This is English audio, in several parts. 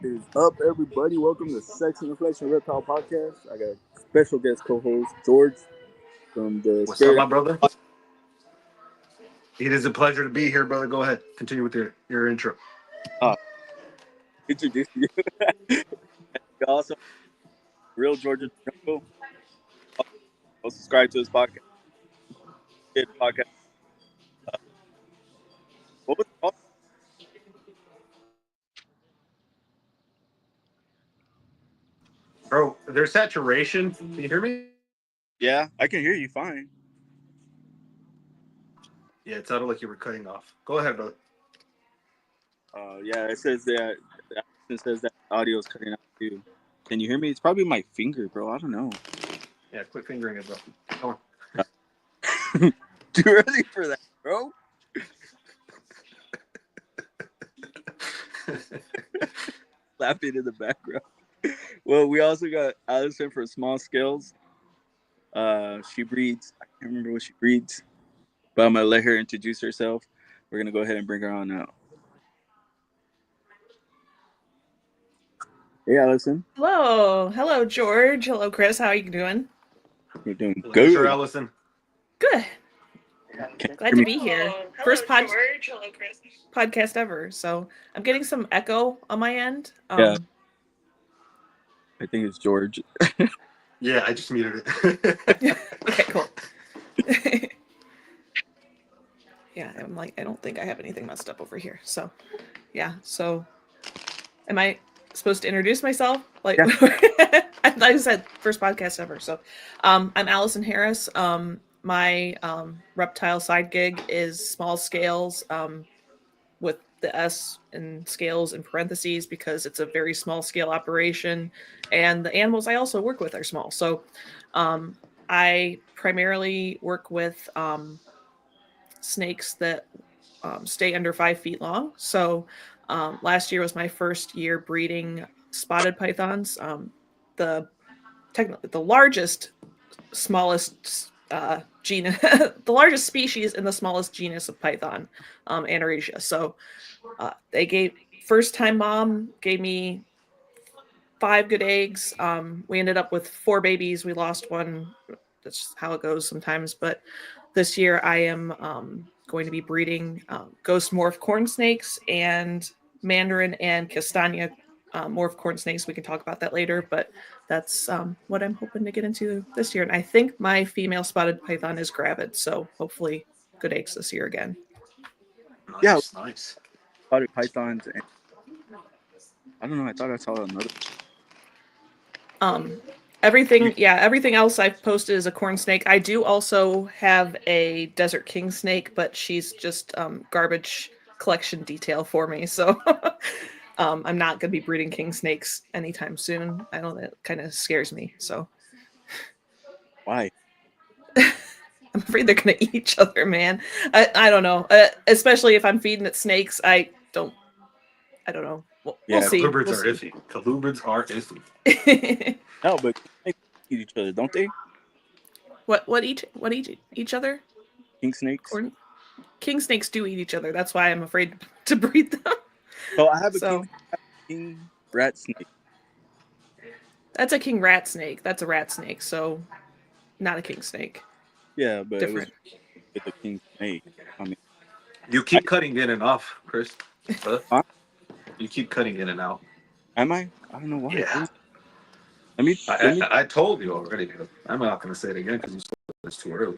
Is up, everybody? Welcome to Sexin and Flexin Reptile Podcast. I got a special guest co-host George from the What's up, Spirit. my brother? It is a pleasure to be here, brother. Go ahead. Continue with your intro. Uh, introduce you. Also, real Georgia Jungle. Also, subscribe to his podcast. His podcast. Uh, what was it called? Bro, there's saturation. Can you hear me? Yeah, I can hear you fine. Yeah, it sounded like you were cutting off. Go ahead, brother. Yeah, it says that. It says that audio is cutting out too. Can you hear me? It's probably my finger, bro. I don't know. Yeah, quit fingering it, bro. Come Too early for that, bro. on. Laughing in the background. Well, we also got Allison from Small Scales. She breeds. I can't remember what she breeds, but I'm gonna let her introduce herself. We're gonna go ahead and bring her on now. Hey, Allison. Hello, George. Hello, Chris. How are you doing? You're doing Pleasure, good. Allison. Good. Can you Glad hear to me? be here. First podcast ever. So I'm getting some echo on my end. Yeah, I think it's George. Yeah, I just muted it. Okay, cool. Yeah, I'm like, I don't think I have anything messed up over here. So, yeah. So, am I supposed to introduce myself? Like, Yeah. I said first podcast ever. So, I'm Allison Harris. My reptile side gig is Small Scales. With the S and scales in parentheses because it's a very small scale operation, and the animals I also work with are small. So, I primarily work with snakes that stay under 5 feet long. So last year was my first year breeding spotted pythons. The largest, smallest genus, the largest species in the smallest genus of python, Anarasia. So they gave first time mom gave me 5 good eggs. We ended up with 4 babies. We lost one. That's how it goes sometimes. But this year I am going to be breeding ghost morph corn snakes and mandarin and castagna morph corn snakes. We can talk about that later, but that's what I'm hoping to get into this year. And I think my female spotted python is gravid, so hopefully good eggs this year again. Yeah, Nice. spotted pythons. And I don't know. I thought I saw another. Um, You, everything else I've posted is a corn snake. I do also have a desert king snake, but she's just garbage collection detail for me. So I'm not going to be breeding king snakes anytime soon. I know that kind of scares me. So Why? I'm afraid they're going to eat each other, man. I don't know. Especially if I'm feeding it snakes. I don't know. We'll Yeah. see. colubrids We'll are see. iffy. Colubrids are iffy. No, but snakes eat each other, don't they? What each other? King snakes. Corn king snakes do eat each other. That's why I'm afraid to breed them. So I have a So king rat snake. that's a king rat snake. That's a rat snake. So not a king snake. Yeah, but it was Different. with the king snake. I mean, You I, keep cutting in and off, Chris. Huh? huh? You keep cutting in and out. Am I? I don't know why. Yeah. Let me. I, Let me. I, I told you already. I'm not going to say it again because it's too early.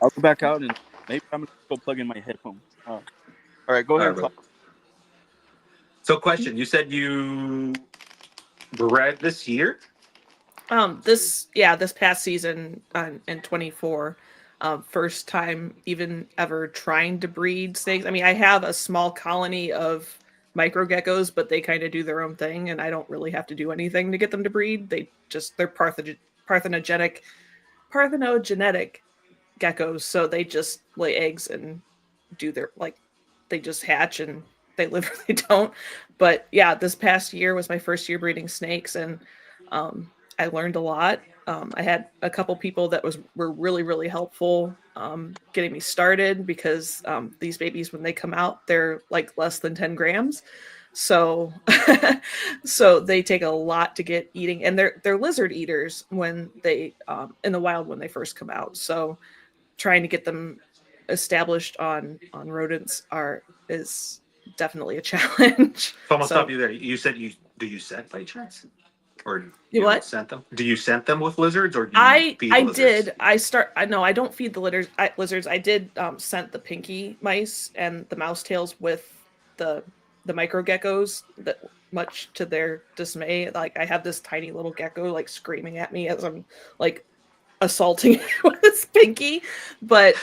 I'll go back out and maybe I'm gonna go plug in my headphones. All right, go All ahead right, and bro. talk. So, question: you said you bred this year? This past season in 24, first time even ever trying to breed snakes. I mean, I have a small colony of micro geckos, but they kind of do their own thing, and I don't really have to do anything to get them to breed. They're parthenogenic parthenogenetic geckos, so they just lay eggs and do their they just hatch and they live or they don't. But yeah, this past year was my first year breeding snakes, and I learned a lot. I had a couple people that were really helpful getting me started because these babies when they come out they're like less than 10 grams. So so they take a lot to get eating, and they're lizard eaters when they in the wild when they first come out. So trying to get them established on rodents are is definitely a challenge. So I'm gonna stop So you there. You said you do you scent by chance, or you you don't what? scent them? Do you scent them with lizards, or do you feed I lizards? did. I know I don't feed the lizards. I did scent the pinky mice and the mouse tails with the the micro geckos that much to their dismay. Like I have this tiny little gecko like screaming at me as I'm like assaulting it with his pinky. But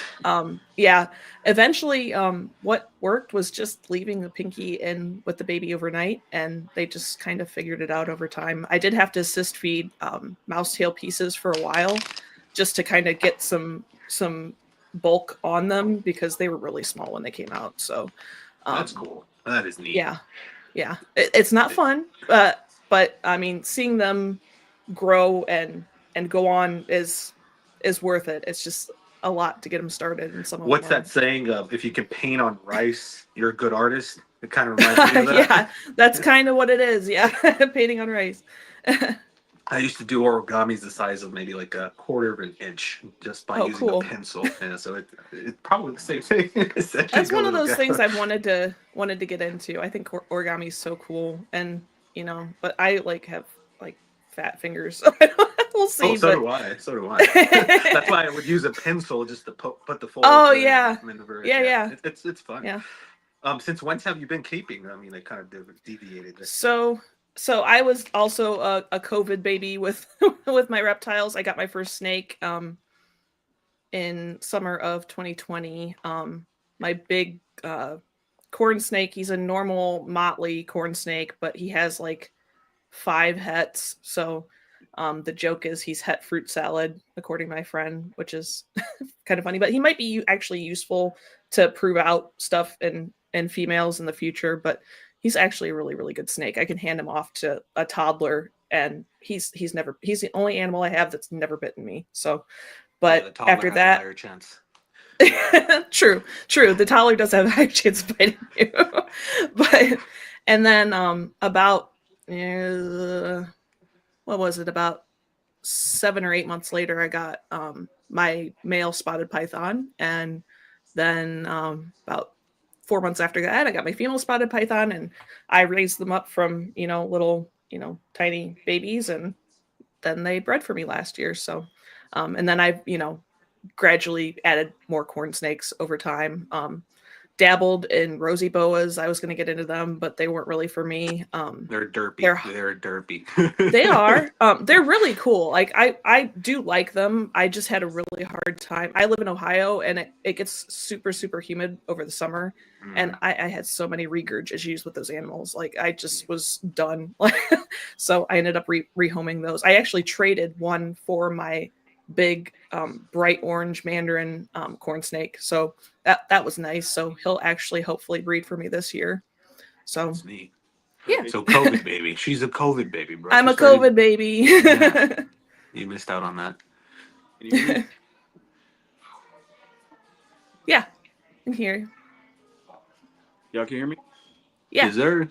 yeah, eventually what worked was just leaving the pinky in with the baby overnight, and they just kind of figured it out over time. I did have to assist feed mouse tail pieces for a while just to kind of get some bulk on them because they were really small when they came out. So That's um cool. That is neat. yeah, yeah, it's not fun, but I mean, seeing them grow and go on is worth it. It's just a lot to get them started, and some of them What's that are. saying of if you can paint on rice, you're a good artist? It kind of reminds me of that. Yeah, that's kind of what it is. Yeah, painting on rice. I used to do origamis the size of maybe like a quarter of an inch just by Oh, using a cool. pencil. And so it's probably the same thing. Essentially That's go one of little those things guy. I've wanted to get into. I think origami is so cool, and but I like have like fat fingers. So we'll Oh, see. so But do I. So do I. That's why I would use a pencil just to put the folds oh in yeah, and maneuver it. yeah, Yeah, yeah, it's fun. yeah. Since when have you been keeping? I mean, I kind of deviated there. So so I was also a COVID baby with with my reptiles. I got my first snake in summer of 2020. My big corn snake. He's a normal motley corn snake, but he has like five hets. So the joke is he's het fruit salad, according to my friend, which is kind of funny. But he might be actually useful to prove out stuff in females in the future. But he's actually a really really good snake. I can hand him off to a toddler, and he's the only animal I have that's never bitten me. So, Yeah, the but toddler after has a that, higher chance. true. The toddler does have a high chance of biting you, but and then about uh, what was it? About 7 or 8 months later, I got my male spotted python, and then about 4 months after that, I got my female spotted python, and I raised them up from little tiny babies, and then they bred for me last year. So, and then I've gradually added more corn snakes over time. Dabbled in rosy boas. I was going to get into them, but they weren't really for me. They're derpy. They're They're derpy. they are. They're really cool. Like I do like them. I just had a really hard time. I live in Ohio, and it gets super super humid over the summer, and Mm. I had so many regurg issues with those animals. Like I just was done. So I ended up rehoming those. I actually traded one for my big bright orange mandarin corn snake. So that was nice. So he'll actually hopefully breed for me this year. So That's neat. yeah, So COVID baby. She's a COVID baby, bro. I'm She a started. COVID baby. Yeah, you missed out on that. Can you hear me? Yeah, in here. Y'all can hear me? Yeah. Is there?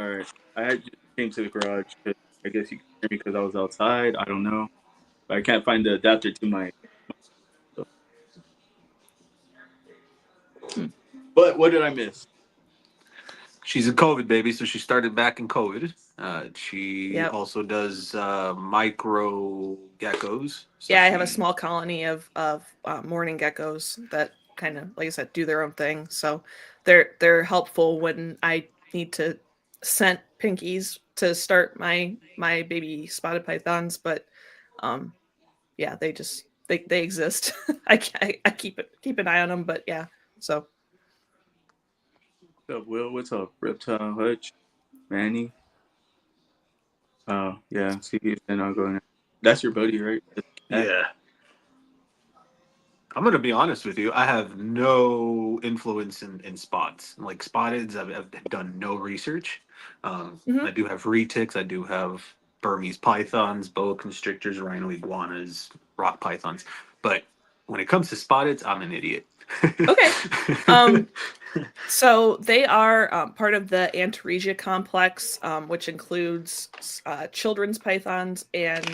All right. I had just came to the garage. 'Cause I guess you can hear me because I was outside. I don't know. But I can't find the adapter to my. So. Hmm. But what did I miss? She's a COVID baby, so she started back in COVID. She Yep. also does micro geckos. So Yeah, I have a she, small colony of morning geckos that kind of, like I said, do their own thing. So they're helpful when I need to scent pinkies to start my baby spotted pythons. But um, yeah, they exist. I keep an eye on them. But yeah, so What's up, Will? What's up, Reptile Hutch? Manny? Oh, yeah. See, then I'll go in. That's your buddy, right? That's the cat. yeah. I'm gonna be honest with you. I have no influence in spots. Like spotteds, I've done no research. I mhm. do have retics. I do have Burmese pythons, boa constrictors, rhino iguanas, rock pythons. But when it comes to spotteds, I'm an idiot. Okay. Um, So they are part of the Antaresia complex, which includes children's pythons and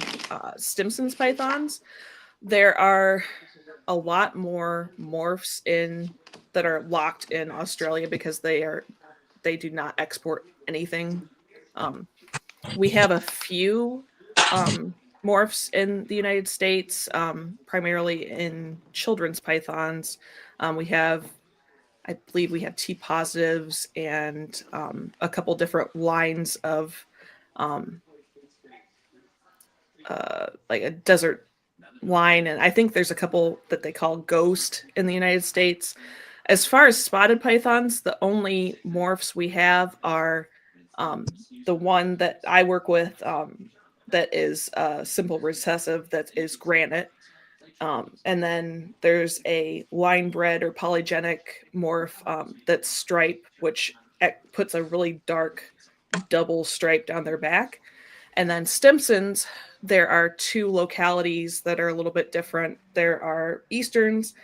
Stimson's pythons. There are a lot more morphs in that are locked in Australia because they do not export anything. Um, we have a few morphs in the United States, primarily in children's pythons. We have, I believe, we have T positives and a couple different lines of um, like a desert line, and I think there's a couple that they call ghost in the United States. As far as spotted pythons, the only morphs we have are um, the one that I work with that is simple recessive, that is granite. And then there's a line bred or polygenic morph that's stripe, which puts a really dark double stripe down their back. And then Stimson's, there are two localities that are a little bit different. There are Easterns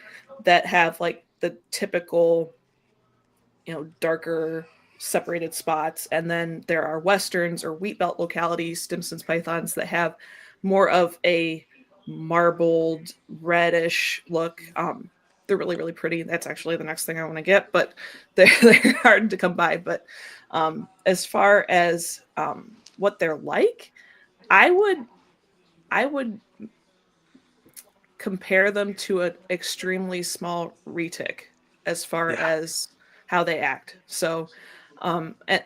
that have like the typical, darker separated spots. And then there are Westerns or wheat belt localities, Stimson's pythons, that have more of a marbled reddish look. They're really, really pretty. That's actually the next thing I want to get, but they're hard to come by. But as far as what they're like, I would I would compare them to an extremely small retic as far Yeah. as how they act. So,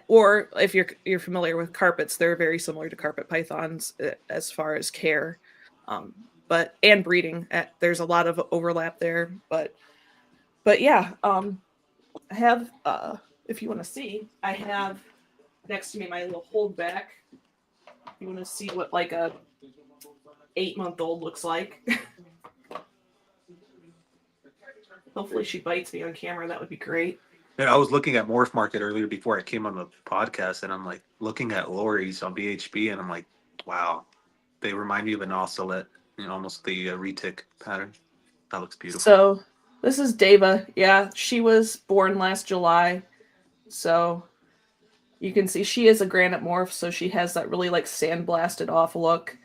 or if you're familiar with carpets, they're very similar to carpet pythons as far as care, um, but and breeding. There's a lot of overlap there, but yeah, I have if you want to see, I have next to me my little holdback. If you want to see what like a 8-month old looks like. Hopefully she bites me on camera. That would be great. Yeah, I was looking at Morph Market earlier before I came on the podcast, and I'm like looking at Lori's on BHB, and I'm like, wow, they remind me of an ocelot, almost the retic pattern. That looks beautiful. So this is Deva. Yeah, she was born last July. So you can see she is a granite morph, so she has that really like sandblasted off look.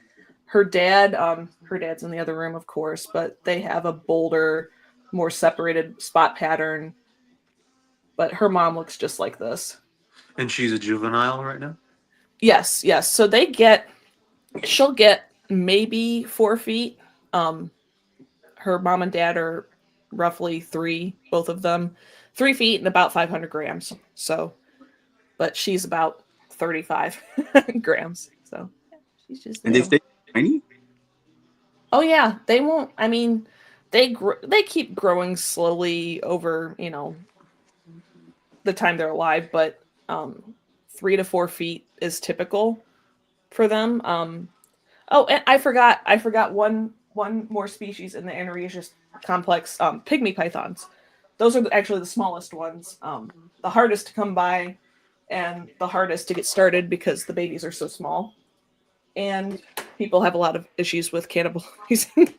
Her dad's in the other room, of course, but they have a bolder, more separated spot pattern. But her mom looks just like this. And she's a juvenile right now? Yes, yes. So she'll get maybe 4 feet. Um, her mom and dad are roughly three, both of them, 3 feet and about 500 grams. So, but she's about 35 grams. So she's just And they little. stay tiny. Oh yeah, they won't. I mean, they keep growing slowly over the time they're alive, but 3 to 4 feet is typical for them. Oh, and I forgot one more species in the Antaresia complex, pygmy pythons. Those are actually the smallest ones, the hardest to come by, and the hardest to get started because the babies are so small, and people have a lot of issues with cannibalizing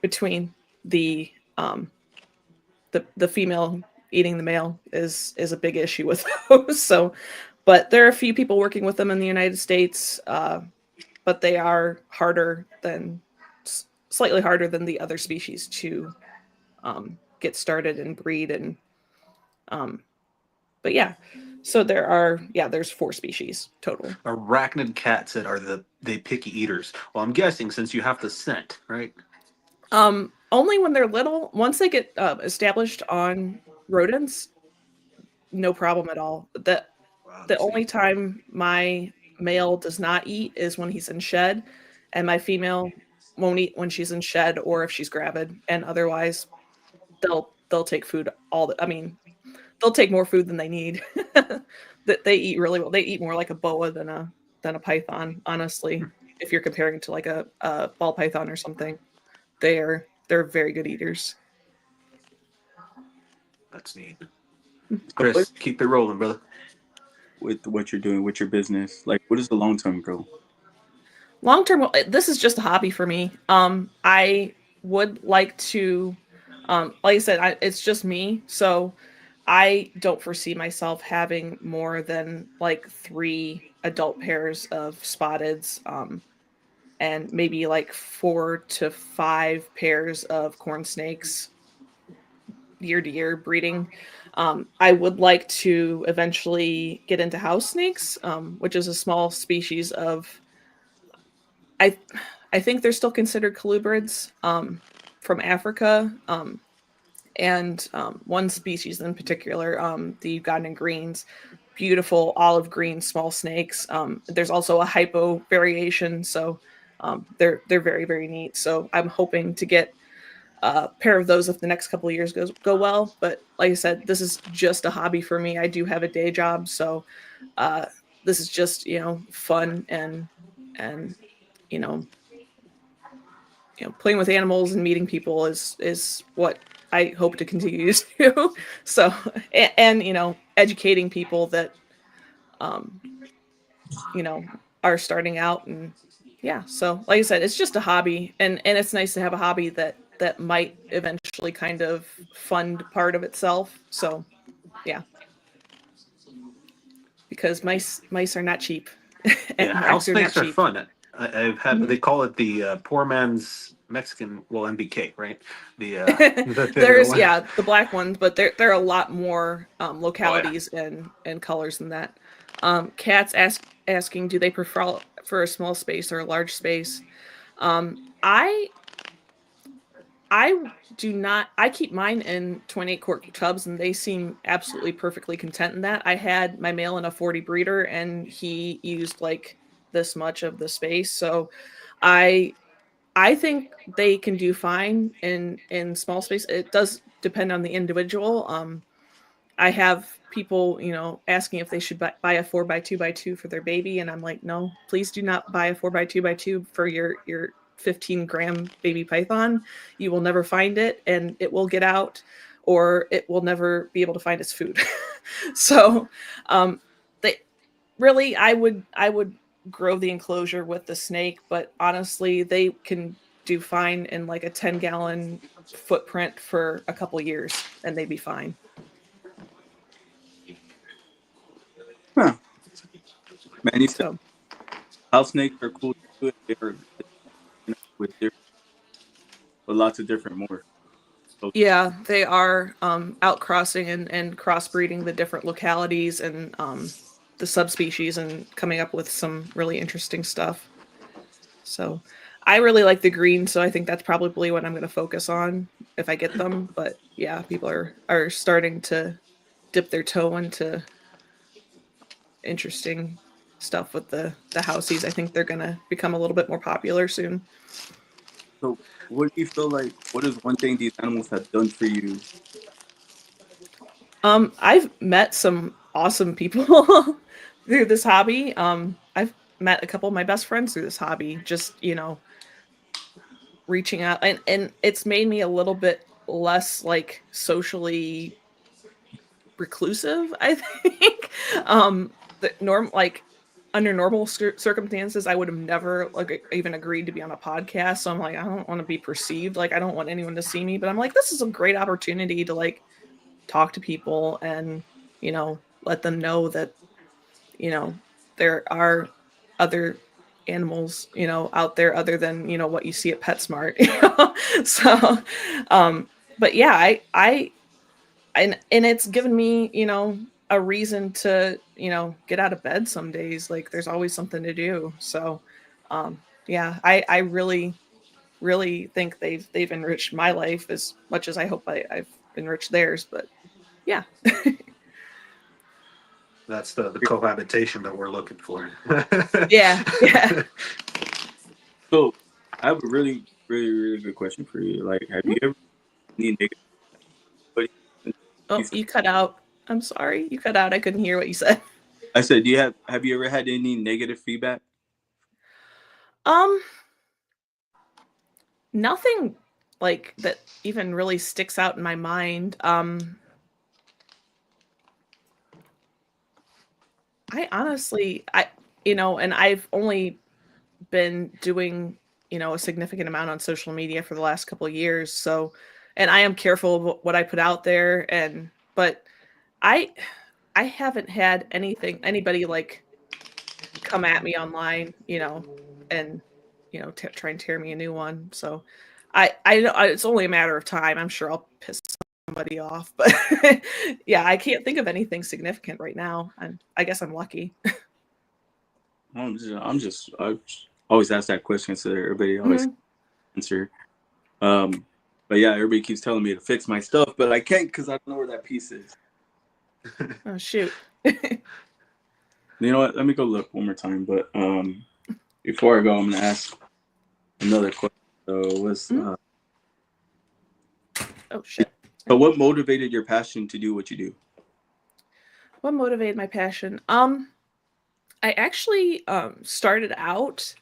between the um, the female eating the male is a big issue with those. So, but there are a few people working with them in the United States. But they are slightly harder than the other species to get started and breed. And but yeah, so there's 4 species total. Arachnid cat said, "Are they picky eaters?" Well, I'm guessing since you have the scent, right? Only when they're little. Once they get established on rodents, no problem at all. Wow, The that's only neat. time my male does not eat is when he's in shed, and my female won't eat when she's in shed or if she's gravid. And otherwise, they'll take food I mean, they'll take more food than they need. That they eat really well. They eat more like a boa than a python, honestly. If you're comparing it to like a ball python or something, they're very good eaters. That's neat. So what, Chris, keep it rolling, brother. with what you're doing with your business, like what is the long term goal? Long term, this is just a hobby for me. I would like to, like I said, it's just me. So I don't foresee myself having more than like 3 adult pairs of spotteds, and maybe like 4 to 5 pairs of corn snakes year to year breeding. I would like to eventually get into house snakes, which is a small species of, I I think they're still considered colubrids, from Africa. And one species in particular, the Ugandan greens, beautiful olive green small snakes. There's also a hypo variation, so they're very very neat. So I'm hoping to get a pair of those if the next couple of years go well. But like I said, this is just a hobby for me. I do have a day job, so uh, this is just fun and you know playing with animals and meeting people is what I hope to continue to do. So and educating people that um you know are starting out. And yeah, so like I said, it's just a hobby, and it's nice to have a hobby that might eventually kind of fund part of itself. So yeah, because mice are not cheap Yeah, and house rats are not snakes are cheap. fun. I've had, Mhm. they call it the poor man's Mexican, well, MBK, right? The the thinner There's, one. yeah, the black ones, but there are a lot more Oh yeah. localities and colors than that. Cats asking, do they prefer for a small space or a large space? Um, I I do not. I keep mine in 28 quart tubs, and they seem absolutely perfectly content in that. I had my male in a 40 breeder, and he used like this much of the space. So, I I think they can do fine in small space. It does depend on the individual. I have people, asking if they should buy a 4x2x2 for their baby, and I'm like, no, please do not buy a 4x2x2 for your 15-gram baby python. You will never find it, and it will get out, or it will never be able to find its food. So, they really, I would grow the enclosure with the snake, but honestly, they can do fine in like a 10-gallon footprint for a couple years, and they'd be fine. Huh. Man, you said So house snakes are cool too. They're with with lots of different more. So, yeah, they are outcrossing and crossbreeding the different localities and the subspecies and coming up with some really interesting stuff. So I really like the green, so I think that's probably what I'm going to focus on if I get them. But yeah, people are starting to dip their toe into interesting stuff with the housies. I think they're going to become a little bit more popular soon. so what do you feel like? What is one thing these animals have done for you? I've met some awesome people through this hobby. I've met a couple of my best friends through this hobby, just, reaching out, and it's made me a little bit less like socially reclusive, I think. The norm like under normal circumstances, I would have never like even agreed to be on a podcast. So I'm like, I don't want to be perceived, like I don't want anyone to see me, but I'm like, this is a great opportunity to like talk to people and let them know that you know there are other animals out there other than what you see at PetSmart. So but yeah, I and it's given me a reason to get out of bed some days. Like there's always something to do. So yeah, I really think they've enriched my life as much as I hope I've enriched theirs. But yeah. That's the cohabitation that we're looking for. Yeah, yeah. So I have a really, really, really good question for you. Like, have you ever any negative? But Oh, you cut out. I'm sorry. You cut out. I couldn't hear what you said. I said, do you have you ever had any negative feedback? Um, Nothing like that even really sticks out in my mind. I honestly, and I've only been doing, a significant amount on social media for the last couple of years. So, and I am careful of what I put out there. But I haven't had anybody like come at me online, and try and tear me a new one. So I know it's only a matter of time. I'm sure I'll piss somebody off, but yeah, I can't think of anything significant right now. I guess I'm lucky. I always ask that question so everybody always Mhm. answer. Um, but yeah, everybody keeps telling me to fix my stuff, but I can't because I don't know where that piece is. Oh shoot. You know what? Let me go look one more time. But before I go, I'm gonna ask another question. So, Mhm. Oh shit. what motivated your passion to do what you do? What motivated my passion? I actually started out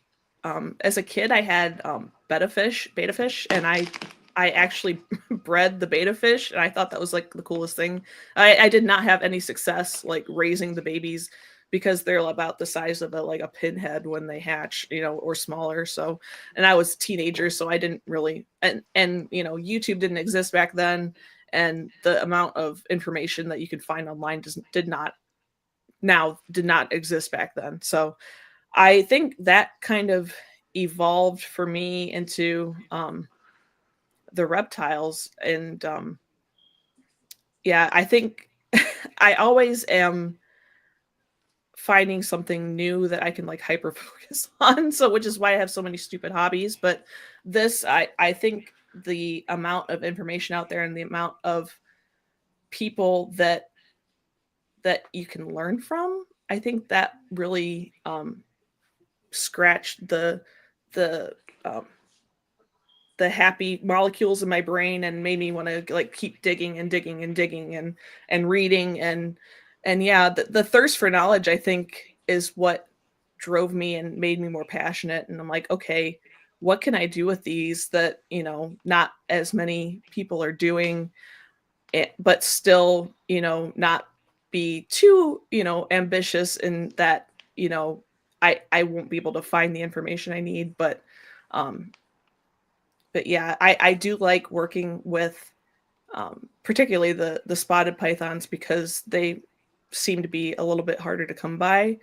as a kid. I had beta fish, and I actually bred the beta fish, and I thought that was like the coolest thing. I did not have any success like raising the babies because they're about the size of a pinhead when they hatch, or smaller. So, and I was a teenager, so I didn't really, and YouTube didn't exist back then, and the amount of information that you could find online did not exist back then. So I think that kind of evolved for me into the reptiles. And yeah, I think I always am finding something new that I can like hyper focus on. So, which is why I have so many stupid hobbies. But I think the amount of information out there and the amount of people that you can learn from, I think that really scratched the um, the happy molecules in my brain and made me want to like keep digging and digging and digging and reading and yeah, the thirst for knowledge, I think, is what drove me and made me more passionate. And I'm like, okay, what can I do with these that not as many people are doing it, but still not be too ambitious in that I won't be able to find the information I need. Um but yeah, I do like working with particularly the spotted pythons because they seem to be a little bit harder to come by,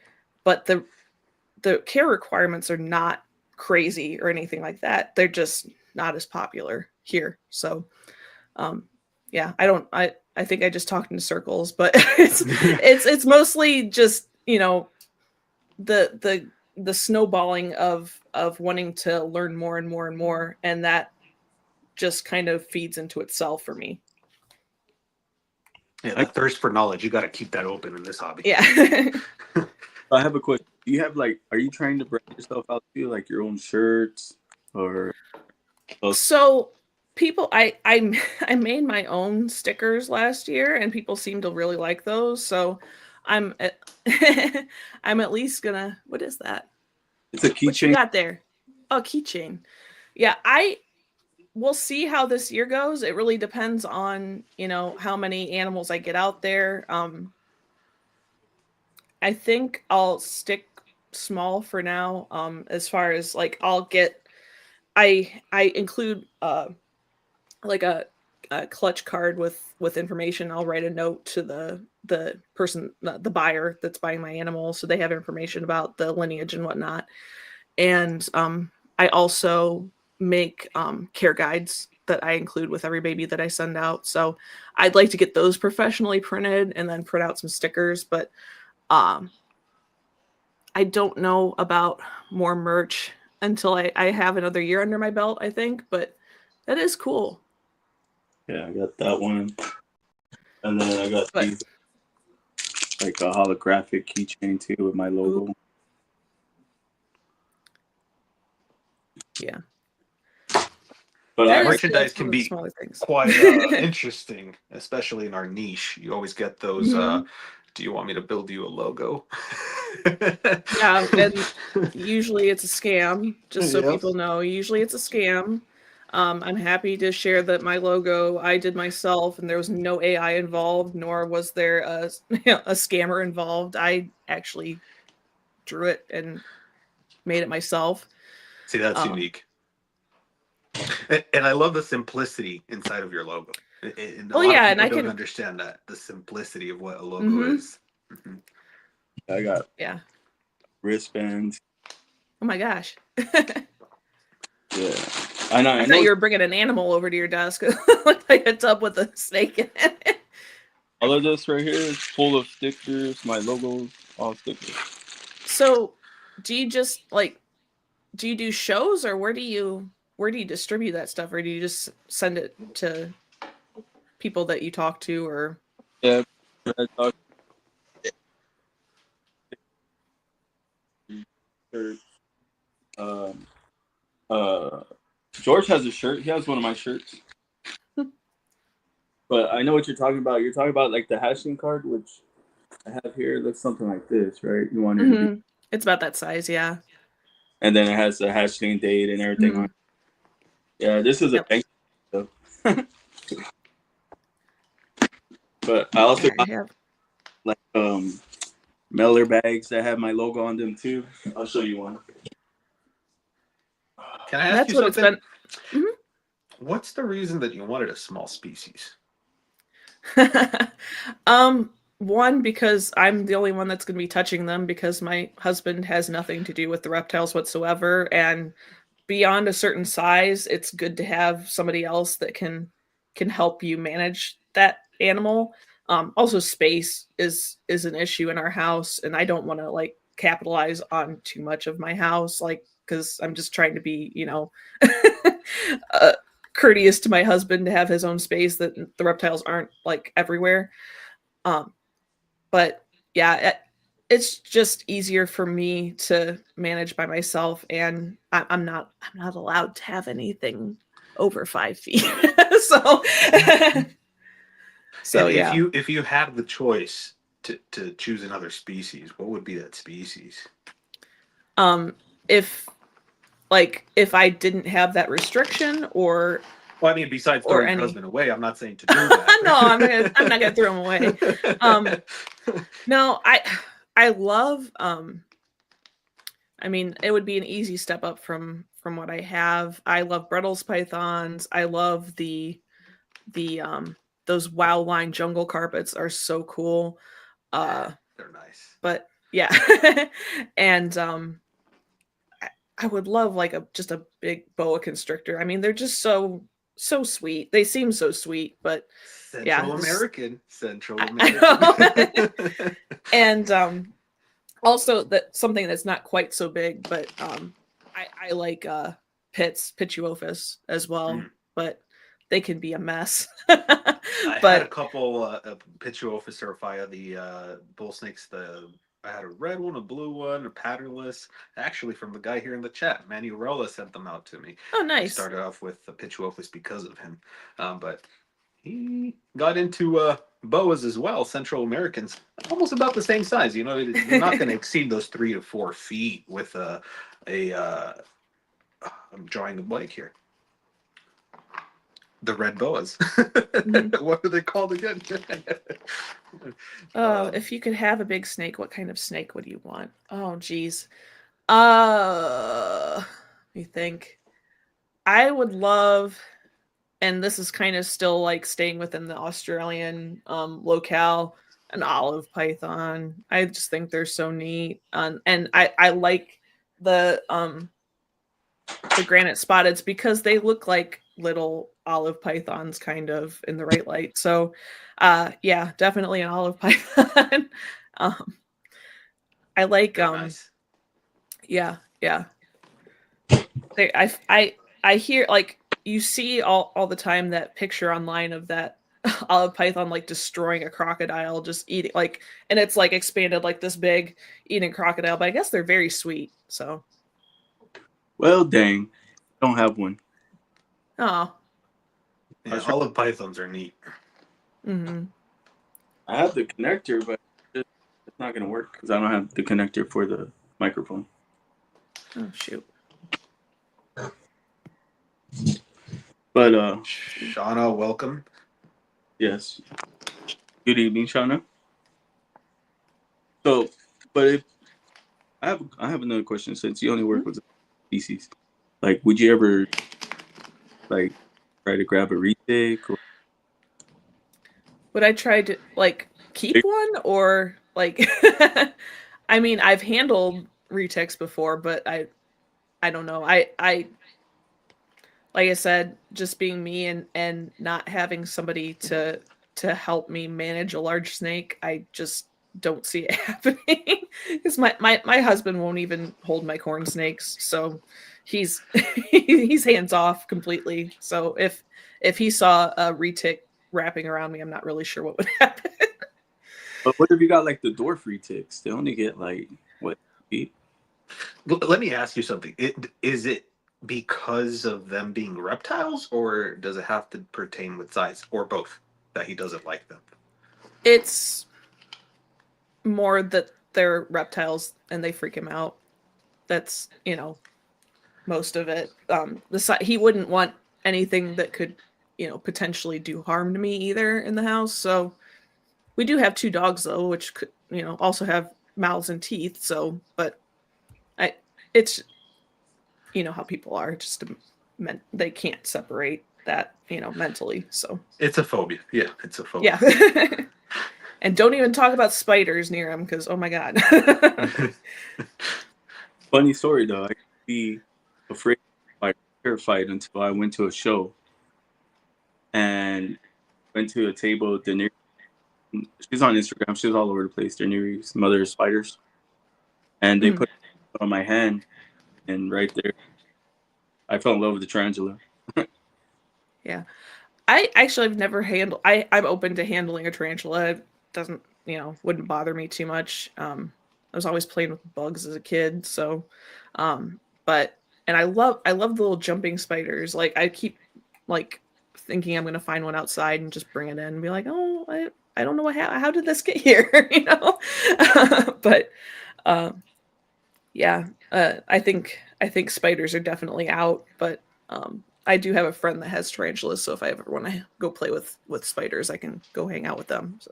but the care requirements are not crazy or anything like that. They're just not as popular here. So um yeah, I think I just talked in circles, but it's mostly just the snowballing of wanting to learn more and more and more, and that just kind of feeds into itself for me. Yeah, I, that thirst for knowledge, you got to keep that open in this hobby. Yeah. I have a question. Do you have are you trying to brand yourself out too, like your own shirts or? Oh, So people I made my own stickers last year and people seem to really like those. So I'm at, I'm at least gonna, what is that? it's a What you keychain. got there? Oh, keychain. Yeah, I we'll see how this year goes. It really depends on, how many animals I get out there. I think I'll stick small for now. As far as like I include like a clutch card with information. I'll write a note to the person, the buyer that's buying my animal, so they have information about the lineage and whatnot. And I also make care guides that I include with every baby that I send out. So I'd like to get those professionally printed and then print out some stickers. But um, I don't know about more merch until I have another year under my belt, I think. But that is cool. Yeah, I got that one, and then I got But these like a holographic keychain too with my ooh, logo. yeah, But Yeah, that I is heard cool. merchandise That's one can of the be smaller things. quite interesting, especially in our niche. You always get those. Hmm. Do you want me to build you a logo? Yeah, and usually it's a scam, just so Yep. people know. Usually it's a scam. I'm happy to share that my logo I did myself, and there was no AI involved, nor was there a scammer involved. I actually drew it and made it myself. See, that's Uh, unique. And I love the simplicity inside of your logo. A Well, lot of yeah, and people I don't can. understand that the simplicity of what a logo Mm-hmm. is. Mhm. I got Yeah. wristbands. Oh my gosh. Yeah, I know. I I thought know. you were bringing an animal over to your desk, like a tub with a snake in it. All of this right here is full of stickers. My logos, all stickers. So, do you just like do you do shows, or where do you distribute that stuff, or do you just send it to people that you talk to, or Yeah, I talk to um, uh, George has a shirt. He has one of my shirts. But I know what you're talking about. You're talking about like the hashing card, which I have here. Looks something like this, right? You want it to be, mm-hmm. It's about that size, yeah. and then it has the hashing date and everything on Mm-hmm. it. Yeah, this is a Yep. bank stuff. But I also Yeah, I got have. like mailer bags that have my logo on them too. I'll show you one. Can I ask That's you what it's something? been. Mhm. What's the reason that you wanted a small species? um, one, because I'm the only one that's going to be touching them because my husband has nothing to do with the reptiles whatsoever, and beyond a certain size, it's good to have somebody else that can help you manage that animal. Also, space is an issue in our house, and I don't want to like capitalize on too much of my house, like because I'm just trying to be, uh, courteous to my husband to have his own space that the reptiles aren't like everywhere. Um, but yeah, it's just easier for me to manage by myself, and I'm not allowed to have anything over 5 feet. so And so yeah. if you had the choice to choose another species, what would be that species? Um, if if I didn't have that restriction, Well, I mean, besides or throwing your any husband away, I'm not saying to do that. no, I'm not gonna throw him away. Um, no, I love I mean, it would be an easy step up from what I have. I love Brettles pythons. I love the those wow line jungle carpets are so cool. They're nice. But yeah. and I, I would love like a just a big boa constrictor. I mean, they're just so sweet. They seem so sweet, but yeah, Central American. Central I know. American. and also that something that's not quite so big, but I like Pituophis as well, Mm. but they can be a mess. I had a But couple Pituophis via the bull snakes. I had a red one, a blue one, a patternless. Actually, from the guy here in the chat, Manuela sent them out to me. oh, I nice. started off with the Pituophis because of him, but he got into boas as well. Central Americans, almost about the same size. You know, you're not going to exceed those 3 to 4 feet with a. I'm drawing a blank here. The red boas. Mhm. What are they called again? Oh, um, if you could have a big snake, what kind of snake would you want? Oh, geez. Let me think. I would love, and this is kind of still like staying within the Australian locale, an olive python. I just think they're so neat, and I like the the granite spotteds because they look like little olive pythons kind of in the right light. So yeah, definitely an olive python. um I like they're nice. yeah, yeah. I hear like you see all the time that picture online of that olive python like destroying a crocodile, just eating like, and it's like expanded like this big, eating crocodile, but I guess they're very sweet. So Well, dang, I don't have one. oh. I Yeah, was trying. olive pythons are neat. Mm-hmm. I have the connector, but it's not gonna work because I don't have the connector for the microphone. Oh shoot. But Shauna, welcome. yes. Good evening, Shauna. So, but if I have another question since you only work with species, like, would you ever like try to grab a retake or Would I try to like keep one or like? I mean, I've handled retics before, but I don't know. I like I said, just being me and not having somebody to help me manage a large snake, I just don't see it happening. Because my husband won't even hold my corn snakes, so he's he's hands off completely. So if he saw a retic wrapping around me, I'm not really sure what would happen. But what if you got like the dwarf retics? They only get like what, 8? Let me ask you something. Is it because of them being reptiles, or does it have to pertain with size, or both, that he doesn't like them? It's more that they're reptiles and they freak him out. That's, most of it. He wouldn't want anything that could, potentially do harm to me either in the house. So we do have 2 dogs though, which could, also have mouths and teeth. So, but I, it's, how people are, just they can't separate that, mentally. So It's a phobia. Yeah, it's a phobia. yeah. And don't even talk about spiders near him because, oh my God. Funny story though. I could be afraid, like terrified, until I went to a show and went to a table. She's on Instagram. She's all over the place. Daenerys, mother of spiders, and they Mm. put it on my hand, and right there, I fell in love with the tarantula. Yeah. I actually have never handled. I'm open to handling a tarantula. It doesn't, wouldn't bother me too much. I was always playing with bugs as a kid, so, but and I love the little jumping spiders. Like I keep like thinking I'm gonna find one outside and just bring it in and be like, oh, I don't know how did this get here, but yeah, I think spiders are definitely out, but I do have a friend that has tarantulas, so if I ever want to go play with spiders, I can go hang out with them. So,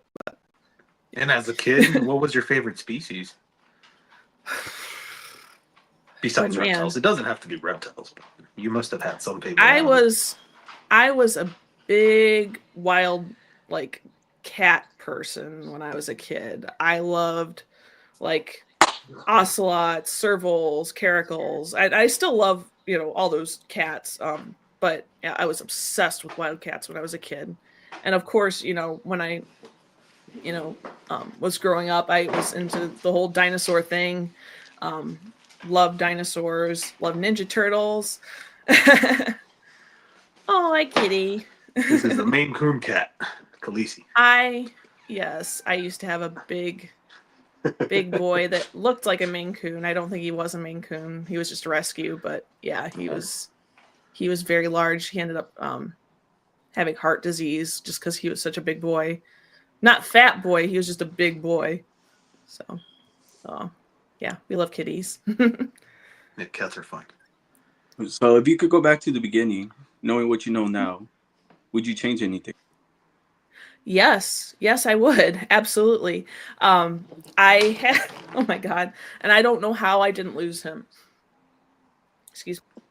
And as a kid, what was your favorite species? Besides oh man, reptiles. It doesn't have to be reptiles, but you must have had some favorite I animal. was I was a big wild like cat person when I was a kid. I loved like ocelots, servals, caracals. I still love, all those cats. But yeah, I was obsessed with wild cats when I was a kid. And of course, when I, was growing up, I was into the whole dinosaur thing. Um, love dinosaurs, love Ninja Turtles. Oh, hi, kitty. This is the Maine Coon cat, Khaleesi. Yes, I used to have a big boy that looked like a Maine Coon. I don't think he was a Maine Coon. He was just a rescue, but yeah, he was very large. He ended up having heart disease just because he was such a big boy. Not fat boy. He was just a big boy. So, yeah, we love kitties. Yeah, cats are fun. So if you could go back to the beginning, knowing what you know now, would you change anything? Yes, I would absolutely. I had oh my God, and I don't know how I didn't lose him. Excuse me.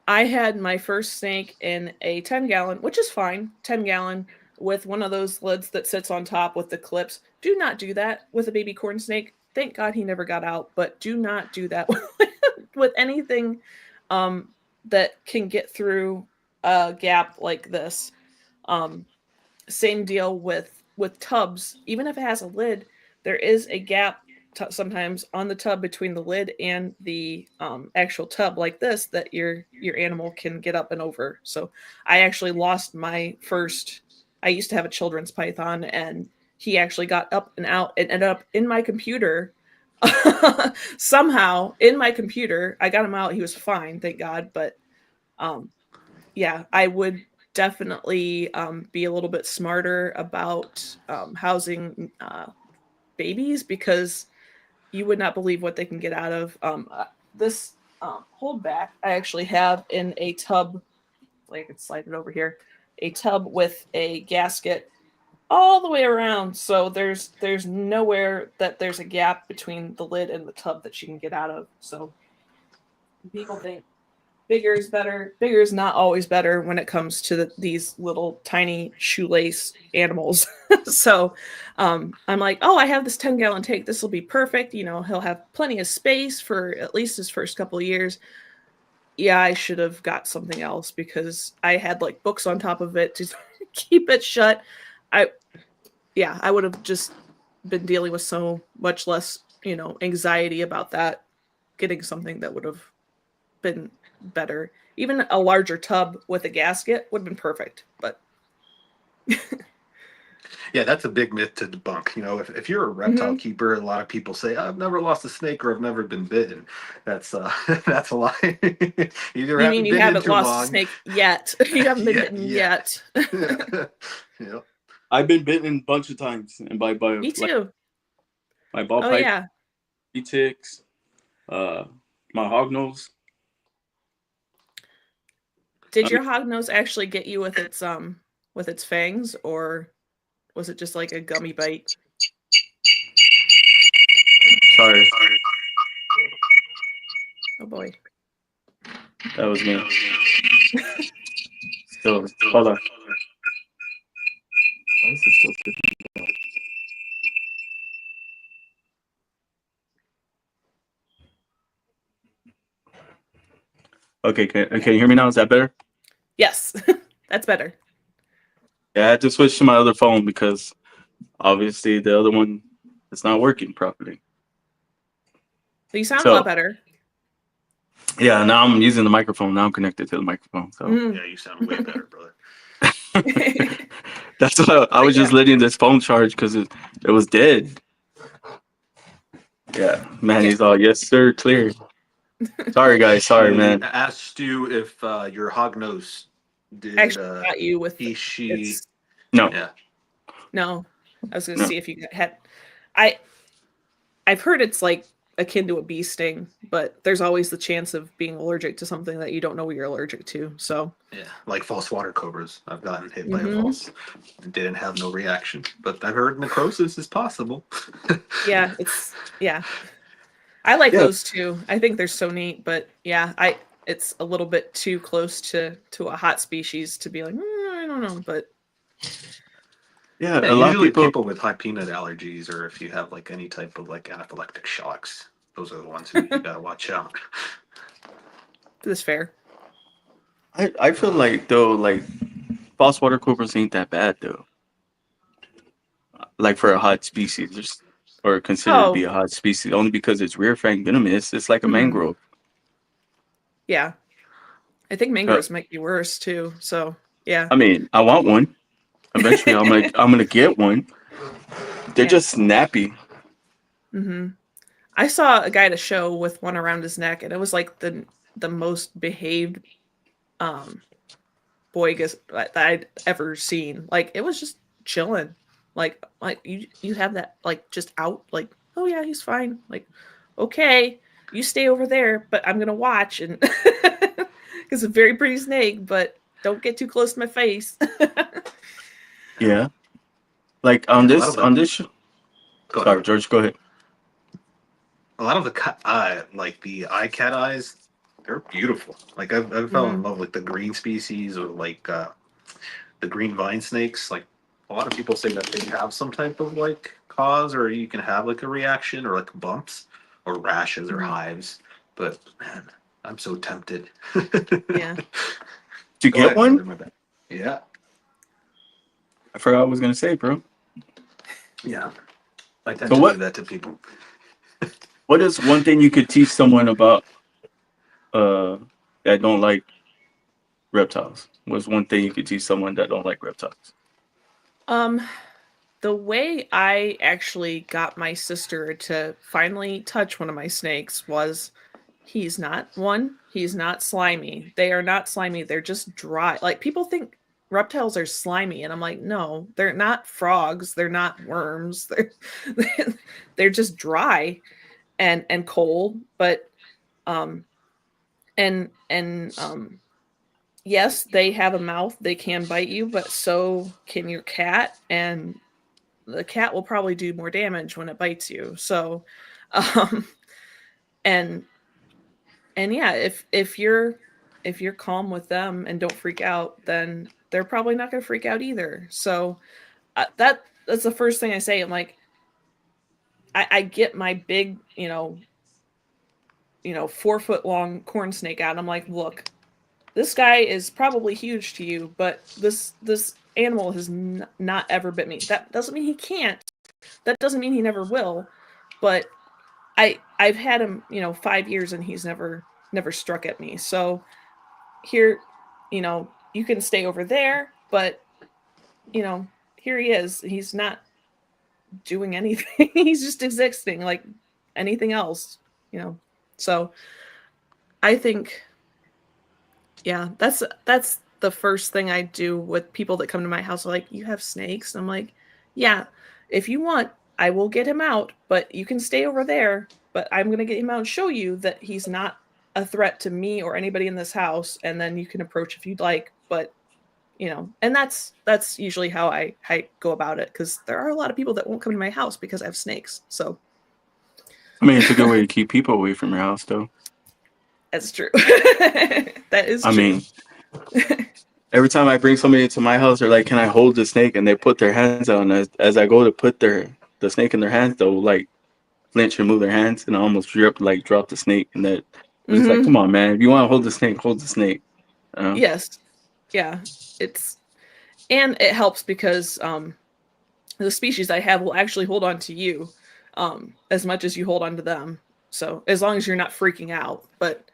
I had my first snake in a 10-gallon, which is fine, 10-gallon with one of those lids that sits on top with the clips. Do not do that with a baby corn snake. Thank God he never got out, but do not do that with anything that can get through a gap like this. Um, Same deal with tubs. Even if it has a lid, there is a gap sometimes on the tub between the lid and the actual tub like this that your animal can get up and over. So I actually lost my first. I used to have a children's python, and he actually got up and out and ended up in my computer. Somehow in my computer, I got him out. He was fine, thank God. But um, yeah, I would definitely be a little bit smarter about housing babies because you would not believe what they can get out of. This holdback I actually have in a tub, like I can slide it over here, a tub with a gasket all the way around. So there's nowhere that there's a gap between the lid and the tub that she can get out of. So people think bigger is better. Bigger is not always better when it comes to these little tiny shoelace animals. So I'm like, oh, I have this 10-gallon tank. This will be perfect. You know, he'll have plenty of space for at least his first couple of years. Yeah, I should have got something else because I had like books on top of it to keep it shut. I would have just been dealing with so much less, anxiety about that. Getting something that would have been better. Even a larger tub with a gasket would have been perfect. But Yeah, that's a big myth to debunk. You know, if you're a reptile mm-hmm. keeper, a lot of people say, I've never lost a snake or I've never been bitten. That's that's a lie. You either You mean haven't you been in haven't too lost a long. snake yet? You haven't been bitten yet. Yeah. Yeah. I've been bitten a bunch of times, and by Me like too. my ball Oh python, yeah. ticks, uh, my hognose. Did I mean, your hognose actually get you with its fangs, or was it just like a gummy bite? sorry, Oh boy. that was me. Still, hold on. Why is it still sticking? Okay, can you hear me now? Is that better? Yes, that's better. Yeah, I had to switch to my other phone because obviously the other one is not working properly. But you sound a lot So better. yeah, now I'm using the microphone. Now I'm connected to the microphone. So Yeah, you sound way better, brother. that's why I was just letting this phone charge because it was dead. Yeah, man, Yeah. he's all yes sir, clear. Sorry guys, sorry She man. asked you if your hognose did Actually got you with he, she, its No, yeah. no. I was gonna no. see if you had I I've heard it's like akin to a bee sting, but there's always the chance of being allergic to something that you don't know what you're allergic to. So Yeah, like false water cobras. I've gotten hit by a mm-hmm. false and didn't have no reaction. But I've heard necrosis is possible. Yeah. I like Yeah, those too. I think they're so neat, but yeah, it's a little bit too close to a hot species to be like, I don't know, but yeah. Yeah, A lot of usually people. people with high peanut allergies or if you have like any type of like anaphylactic shocks, those are the ones who you gotta watch out. this fair. I feel like though, like false water cobras ain't that bad though. Like for a hot species, or considered to be Oh, a hot species, only because it's rear fang venomous. It's like a mhm. mangrove. Yeah. I think Uh, mangroves might be worse too. So yeah. I mean, I want one. Eventually, I'm gonna get one. They're Yeah. just snappy. hmm I saw a guy at a show with one around his neck, and it was like the most behaved um boy that I'd ever seen. Like it was just chilling. Like you have that like just out like, oh yeah, he's fine. Like, okay, you stay over there, but I'm gonna watch and because it's a very pretty snake, but don't get too close to my face. Yeah. Like Yeah, a lot of the on this. go ahead. Sorry, George. Go ahead. A lot of the like the eye cat eyes, they're beautiful. Like I've fell in hmm love with the green species or like the green vine snakes. Like a lot of people say that they have some type of like cause or you can have like a reaction or like bumps or rashes or hmm hives. But man, I'm so tempted. Yeah. Did you Go get ahead, one? brother. My bad. Yeah. I forgot what I was gonna say, bro. Yeah. I tend So to leave what? that to people. What is one thing you could teach someone about uh that don't like reptiles? What's one thing you could teach someone that don't like reptiles? Um, the way I actually got my sister to finally touch one of my snakes was he's not slimy. They are not slimy. They're just dry. Like people think reptiles are slimy and I'm like, "No, they're not frogs, they're not worms. They're just dry and cold, but um and yes, they have a mouth. They can bite you, but so can your cat and the cat will probably do more damage when it bites you. So, um, and and yeah, if you're if you're calm with them and don't freak out, then they're probably not going to freak out either. So that's the first thing I say. I'm like, I get my big, 4 foot long corn snake out. I'm like, look, this guy is probably huge to you, but this animal has not ever bit me. That doesn't mean he can't. That doesn't mean he never will. But I've had him, 5 years, and he's never struck at me. So here, you can stay over there, but here he is. He's not doing anything. He's just existing like anything else, you know. So I think, yeah, that's the first thing I do with people that come to my house. Like, you have snakes? I'm like, yeah, if you want, I will get him out, but you can stay over there. But I'm gonna get him out and show you that he's not a threat to me or anybody in this house, and then you can approach if you'd like. But and that's usually how I go about it, because there are a lot of people that won't come to my house because I have snakes. So I mean, it's a good way to keep people away from your house, though. that's true. That is I true. mean, every time I bring somebody into my house, they're like, "Can I hold the snake?" And they put their hands out, and as I go to put the snake in their hands, they'll like flinch and move their hands, and I almost drop the snake. And that I'm just like, Mm-hmm. "Come on, man! If you want to hold the snake, hold the snake." Yes. Yeah. And it helps because the species I have will actually hold on to you as much as you hold on to them. So as long as you're not freaking out, but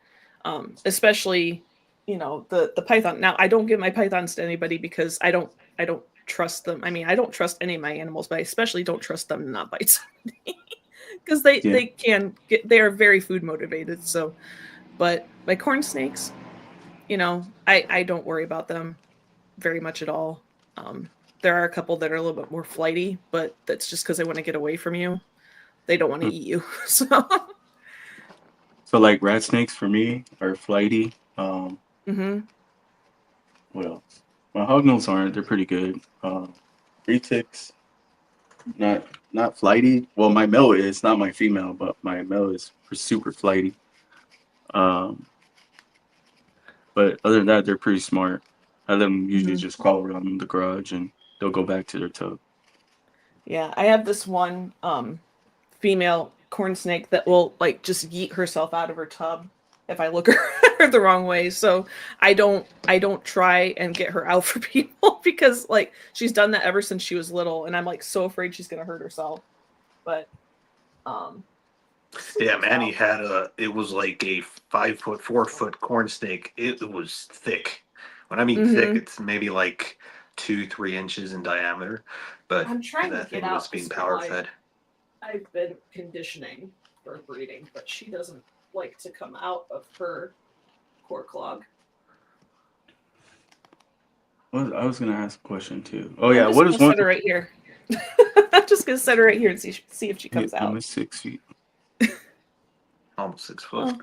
especially the python. Now I don't give my pythons to anybody because I don't trust them. I mean, I don't trust any of my animals, but I especially don't trust them to not bite somebody because they Yeah. they are very food motivated. So, but my corn snakes, I don't worry about them very much at all. There are a couple that are a little bit more flighty, but that's just because they want to get away from you. They don't want to Hmm. eat you. So, So like rat snakes for me are flighty. mm-hmm. What else? My hognose aren't. They're pretty good. Retics, not flighty. Well, my male is not my female, but my male is super flighty. Um, but other than that, they're pretty smart. I let them usually Mm-hmm. just crawl around the garage and they'll go back to their tub. Yeah, I have this one female corn snake that will like just yeet herself out of her tub if I look at her the wrong way. So I don't try and get her out for people because like she's done that ever since she was little, and I'm like so afraid she's gonna hurt herself. But um, Yeah, so Manny had it was like a 5 foot, 4 foot corn snake. It was thick. When I mean thick, mm-hmm. it's maybe like 2, 3 inches in diameter. But I'm trying to that get thing was out being this power girl fed. I've been conditioning for breeding, but she doesn't like to come out of her core clog. I was gonna ask a question too. Oh I'm yeah, just what gonna is one? set her right here. I'm just gonna set her right here and see if she Yeah, comes I'm out. at 6 feet. Almost 6 foot. Well,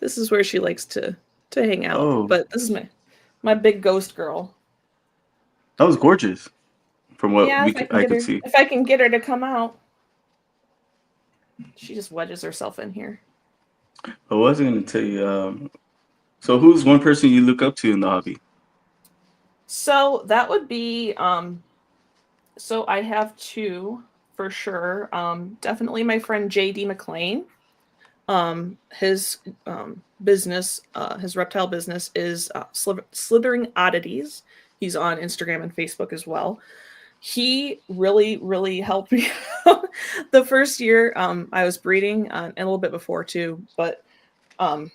this is where she likes to hang out. Oh, But this is my big ghost girl. that was gorgeous from what Yeah, if I can I get could her, see. if I can get her to come out, she just wedges herself in here. I was gonna tell you. So who's one person you look up to in the hobby? So that would be so I have two for sure. Definitely my friend JD McLean. His business, his reptile business is Slithering Oddities. He's on Instagram and Facebook as well. He really, really helped me the first year I was breeding, and a little bit before too. But um,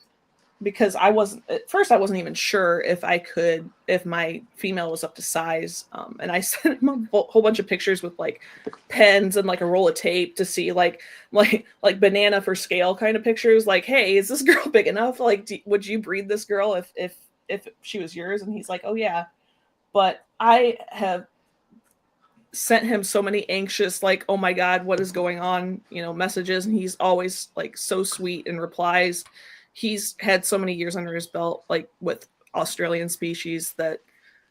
because I wasn't at first, I wasn't even sure if my female was up to size. And I sent him a whole bunch of pictures with like pens and like a roll of tape to see like banana for scale kind of pictures. Like, hey, is this girl big enough? Like, would you breed this girl if she was yours? And he's like, oh yeah. But I have sent him so many anxious, like, oh my god, what is going on, messages, and he's always like so sweet and replies. He's had so many years under his belt, like with Australian species, that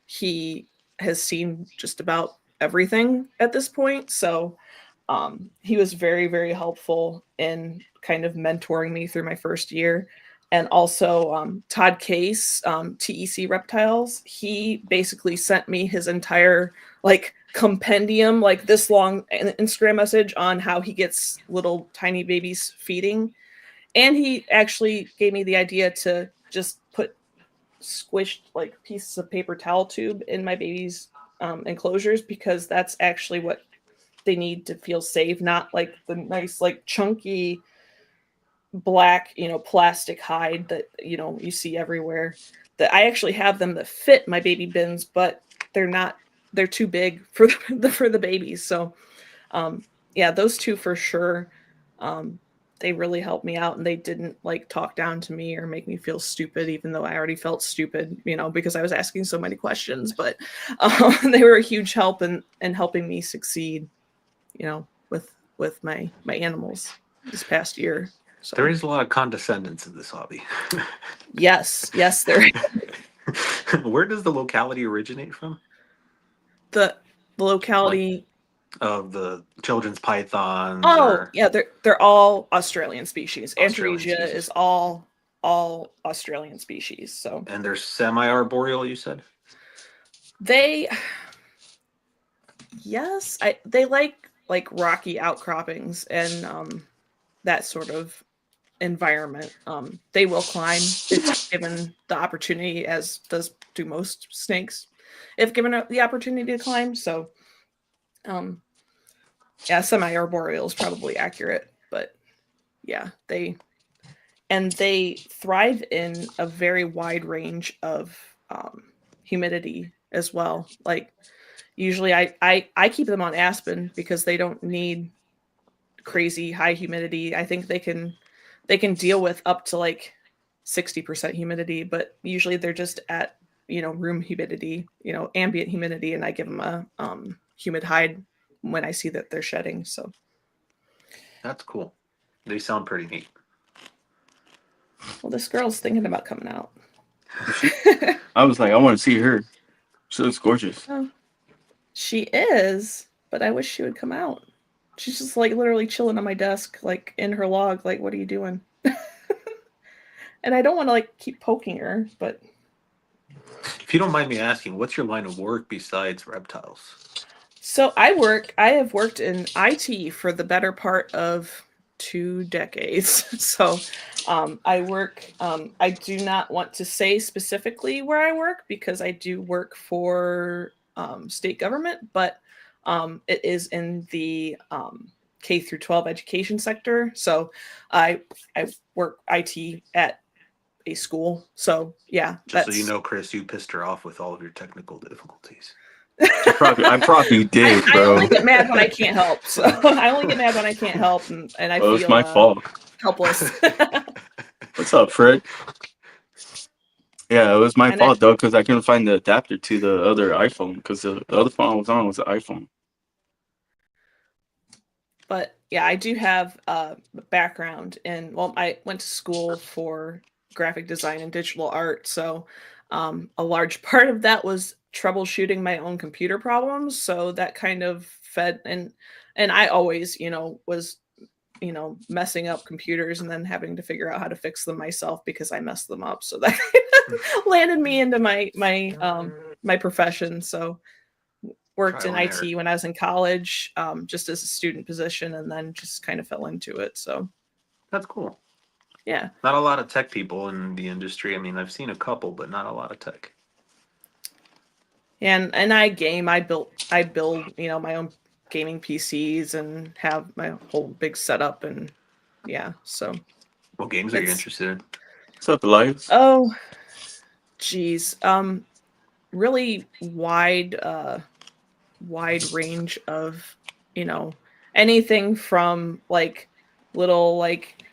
he has seen just about everything at this point. So he was very, very helpful in kind of mentoring me through my first year. and also Todd Case, TEC Reptiles. He basically sent me his entire like compendium, like this long Instagram message on how he gets little tiny babies feeding. And he actually gave me the idea to just put squished like pieces of paper towel tube in my baby's enclosures, because that's actually what they need to feel safe, not like the nice like chunky black, plastic hide that, you see everywhere. That I actually have them that fit my baby bins, but they're too big for the babies. So yeah, those two for sure. They really helped me out, and they didn't like talk down to me or make me feel stupid, even though I already felt stupid, because I was asking so many questions. But they were a huge help in helping me succeed, with my animals this past year. So There is a lot of condescendence in this hobby. yes, there Where does the locality originate from? the locality. Of the children's pythons Oh or yeah, they're all Australian species. Australian Andresia species? is all Australian species. So And they're semi-arboreal, you said? they, yes, they like rocky outcroppings and that sort of environment. They will climb if given the opportunity, as do most snakes, if given the opportunity to climb. So yeah, semi-arboreal is probably accurate, but yeah, they thrive in a very wide range of humidity as well. Like usually I keep them on aspen because they don't need crazy high humidity. I think they can deal with up to like 60% humidity, but usually they're just at, room humidity, ambient humidity, and I give them a humid hide when I see that they're shedding. So That's cool. They sound pretty neat. well, this girl's thinking about coming out. I was like, I want to see her. She looks gorgeous. Oh, she is, but I wish she would come out. She's just like literally chilling on my desk, like in her log, like, what are you doing? And I don't want to like keep poking her, but If you don't mind me asking, what's your line of work besides reptiles? so I have worked in IT for the better part of 2 decades. So I work, I do not want to say specifically where I work because I do work for state government, but it is in the K through 12 education sector. So I work IT at a school. So yeah, Just so you know, Chris, you pissed her off with all of your technical difficulties. I probably did, I bro. only get mad when I can't help. So I only get mad when I can't help, and I Well, feel it's my fault. helpless. What's up, Fred? Yeah, it was my And fault though, because I couldn't find the adapter to the other iPhone, because the other phone I was on was the iPhone. But yeah, I do have a background in, well, I went to school for graphic design and digital art. So a large part of that was troubleshooting my own computer problems. So that kind of fed, and I always, was, messing up computers and then having to figure out how to fix them myself because I messed them up. So that landed me into my profession. So worked in Trial and error. IT when I was in college, just as a student position, and then just kind of fell into it. So That's cool. yeah, Not a lot of tech people in the industry. I mean, I've seen a couple, but not a lot of tech. and I build my own gaming PCs and have my whole big setup, and yeah, so What games are you interested in? What's up, Elias? oh geez, really wide range of, anything from like little like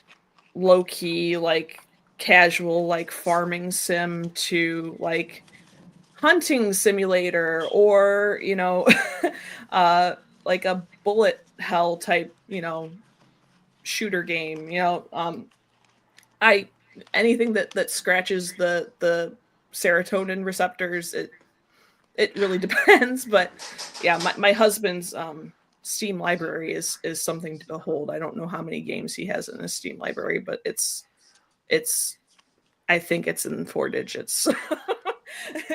low key like casual like farming sim to like hunting simulator, or like a bullet hell type, shooter game, I anything that scratches the serotonin receptors. It really depends, but yeah, my husband's Steam library is something to behold. I don't know how many games he has in his Steam library, but it's I think it's in 4 digits.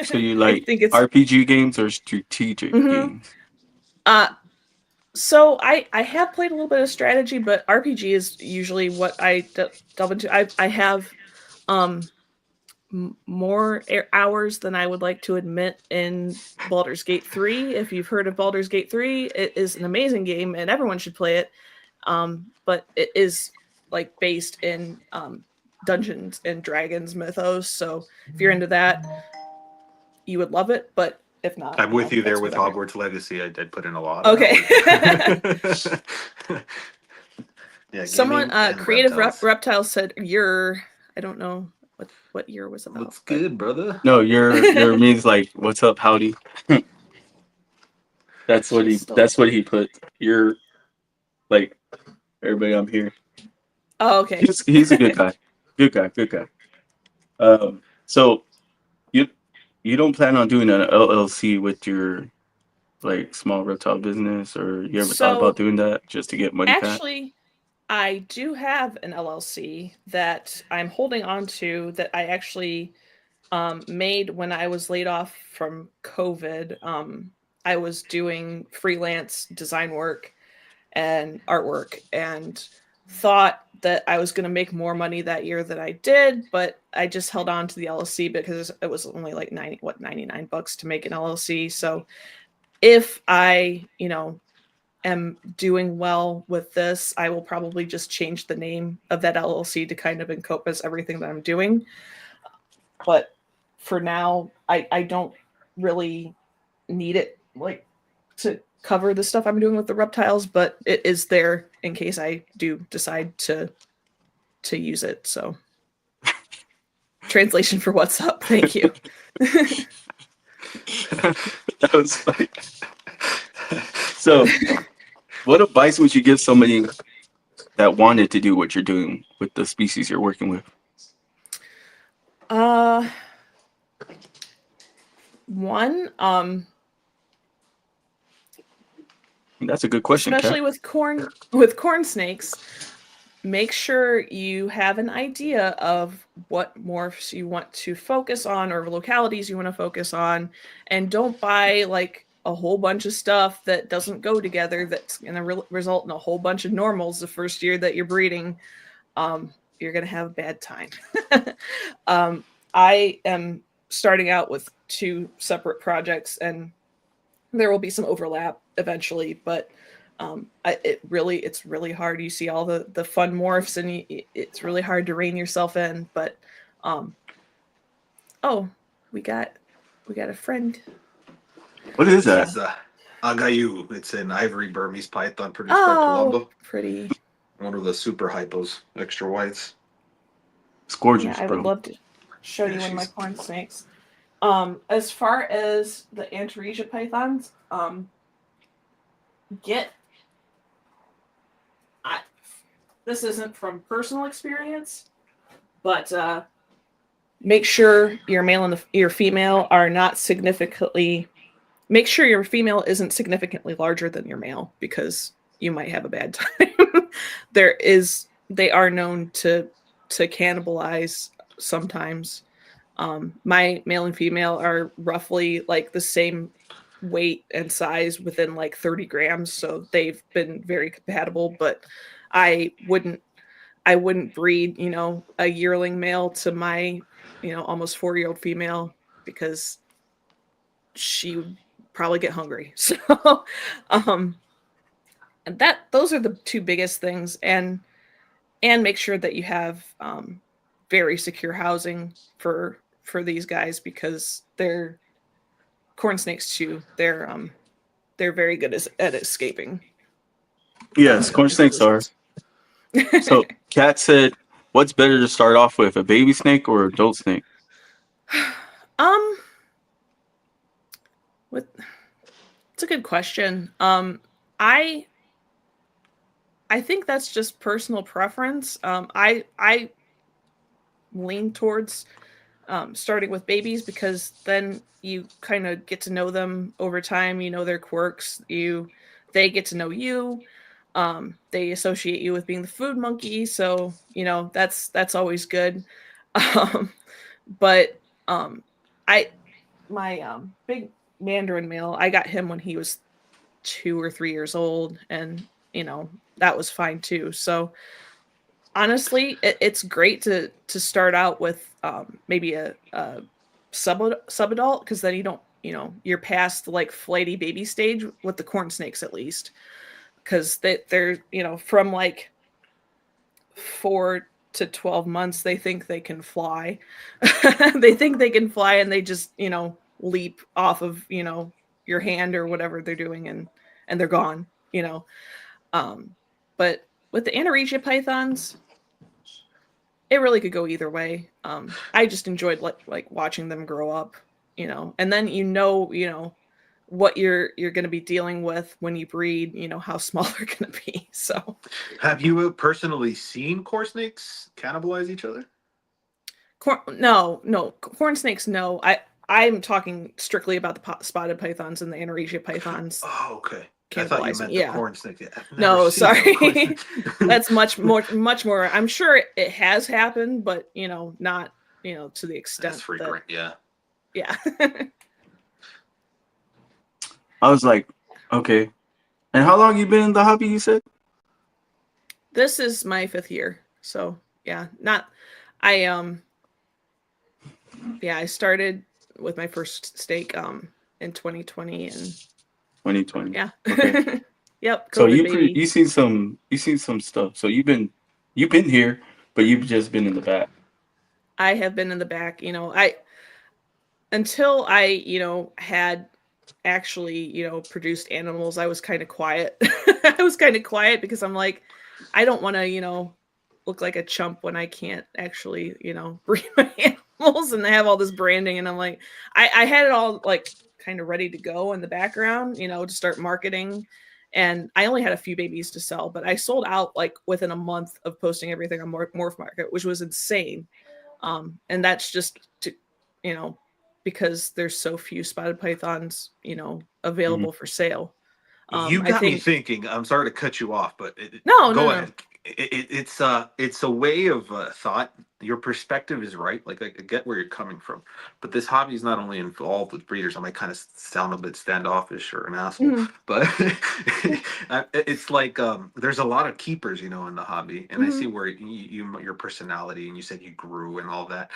So you I like think it's RPG games or strategic mhm. games? uh so I have played a little bit of strategy, but RPG is usually what I delve into. I have um more hours than I would like to admit in Baldur's Gate 3. If you've heard of Baldur's Gate 3, it is an amazing game and everyone should play it. But it is like based in Dungeons and Dragons mythos. So if you're into that, you would love it. But if not, I'm with you there that's with whatever. Hogwarts Legacy. I did put in a lot of Okay. hours. Yeah, Someone, gaming and creative reptiles. reptile said you're. I don't know what year was about, What's but good, brother? No, your means like what's up, howdy. she's still. That's what he put. You're like everybody. I'm here. Oh, okay. He's a good guy. Good guy. Good guy. So you you don't plan on doing an LLC with your like small reptile business, or you ever thought about So doing that just to get money, Pat? actually, I do have an LLC that I'm holding on to that I actually made when I was laid off from COVID. I was doing freelance design work and artwork and thought that I was going to make more money that year than I did, but I just held on to the LLC because it was only like 99 bucks to make an LLC. So if I, am doing well with this, I will probably just change the name of that LLC to kind of encompass everything that I'm doing. But for now, I don't really need it like to cover the stuff I'm doing with the reptiles, but it is there in case I do decide to use it. So translation for what's up. Thank you. That was funny. So, what advice would you give somebody that wanted to do what you're doing with the species you're working with? Uh one, That's a good question, especially Kat. with corn snakes, make sure you have an idea of what morphs you want to focus on or localities you want to focus on, and don't buy like a whole bunch of stuff that doesn't go together that's going to result in a whole bunch of normals the first year that you're breeding. You're going to have a bad time. I am starting out with 2 separate projects and there will be some overlap eventually, but it's really hard. You see all the fun morphs, and it's really hard to rein yourself in. But um, oh, we got a friend. What is Yeah. that? It's Agayu. It's an ivory Burmese python produced by Oh, Colombo. pretty. One of the super hypos, extra whites. It's gorgeous, Yeah, I would bro. love to show Yeah, you one of my she's corn snakes. As far as the Antaresia pythons, get I, this isn't from personal experience, but make sure your male and your female are not significantly. Make sure your female isn't significantly larger than your male because you might have a bad time. They are known to cannibalize sometimes. My male and female are roughly like the same weight and size within like 30 grams, so they've been very compatible. But I wouldn't I wouldn't breed, a yearling male to my, almost 4-year-old female because she would probably get hungry. So, um, and those are the 2 biggest things, and make sure that you have very secure housing for these guys because they're corn snakes too. They're very good at escaping Yes, corn snakes are. enclosures. So, Kat said, "What's better to start off with, a baby snake or adult snake?" um, with It's a good question. I I think that's just personal preference. I lean towards starting with babies because then you kind of get to know them over time. You know their quirks. They get to know you. They associate you with being the food monkey, so that's always good. Um, But I my big Mandarin male, I got him when he was 2 or 3 years old, and that was fine too. So honestly, it's great to start out with maybe a sub adult, because then you don't you're past the like flighty baby stage with the corn snakes at least, because they're from like 4 to 12 months they think they can fly. They think they can fly, and they just leap off of your hand or whatever they're doing, and they're gone. Um, but with the Anoresia pythons, it really could go either way. I just enjoyed like watching them grow up, and then what you're going to be dealing with when you breed, how small they're going to be. So, Have you personally seen core snakes cannibalize each other? no, corn snakes. No, I'm talking strictly about the spotted pythons and the Anoresia pythons. Oh, okay. I thought you Cannibalizing, meant the yeah. corn snake. I've never No, seen a corn sorry. snake. That's much more. I'm sure it has happened, but not to the That's extent that. frequent, yeah. Yeah. I was like, okay. And how long you been in the hobby? You said. This is my 5th year, so yeah. Not I Yeah, I started with my first steak in 2020, and 2020. yeah. Okay. Yep, So COVID baby. you seen some stuff. So you've been here, but you've just been in the back. I have been in the back, I until I, had actually, produced animals, I was kind of quiet. I was kind of quiet because I'm like, I don't want to, look like a chump when I can't actually, breed my animals and they have all this branding. And I'm like, I had it all like kind of ready to go in the background, to start marketing. And I only had a few babies to sell, but I sold out like within a month of posting everything on Morph Market, which was insane. And that's just to, you know, because there's so few spotted pythons, Mhm. available for sale. You I got me think thinking. I'm sorry to cut you off, but no, no, go no. ahead. It's a way of thought. Your perspective is right. Like I get where you're coming from, but this hobby is not only involved with breeders. I might kind of sound a bit standoffish or an asshole, Mm-hmm. but it's like there's a lot of keepers, in the hobby, and I Mm-hmm. see where your personality, and you said you grew and all that.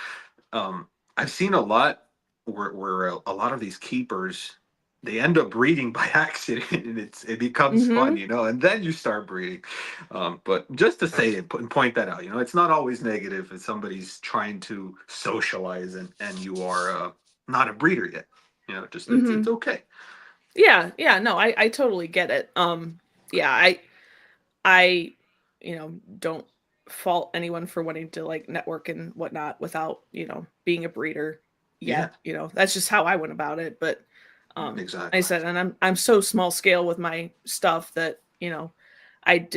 I've seen a lot where a lot of these keepers they end up breeding by accident and it becomes fun, Mm-hmm. and then you start breeding. But just to say it and point that out, it's not always negative if somebody's trying to socialize and you are not a breeder yet. Just it's Mm-hmm. okay. Yeah, yeah, no, I totally get it. Yeah, I don't fault anyone for wanting to like network and whatnot without, being a breeder Yeah, yet. That's just how I went about it. But I exactly. said, and I'm so small scale with my stuff that, I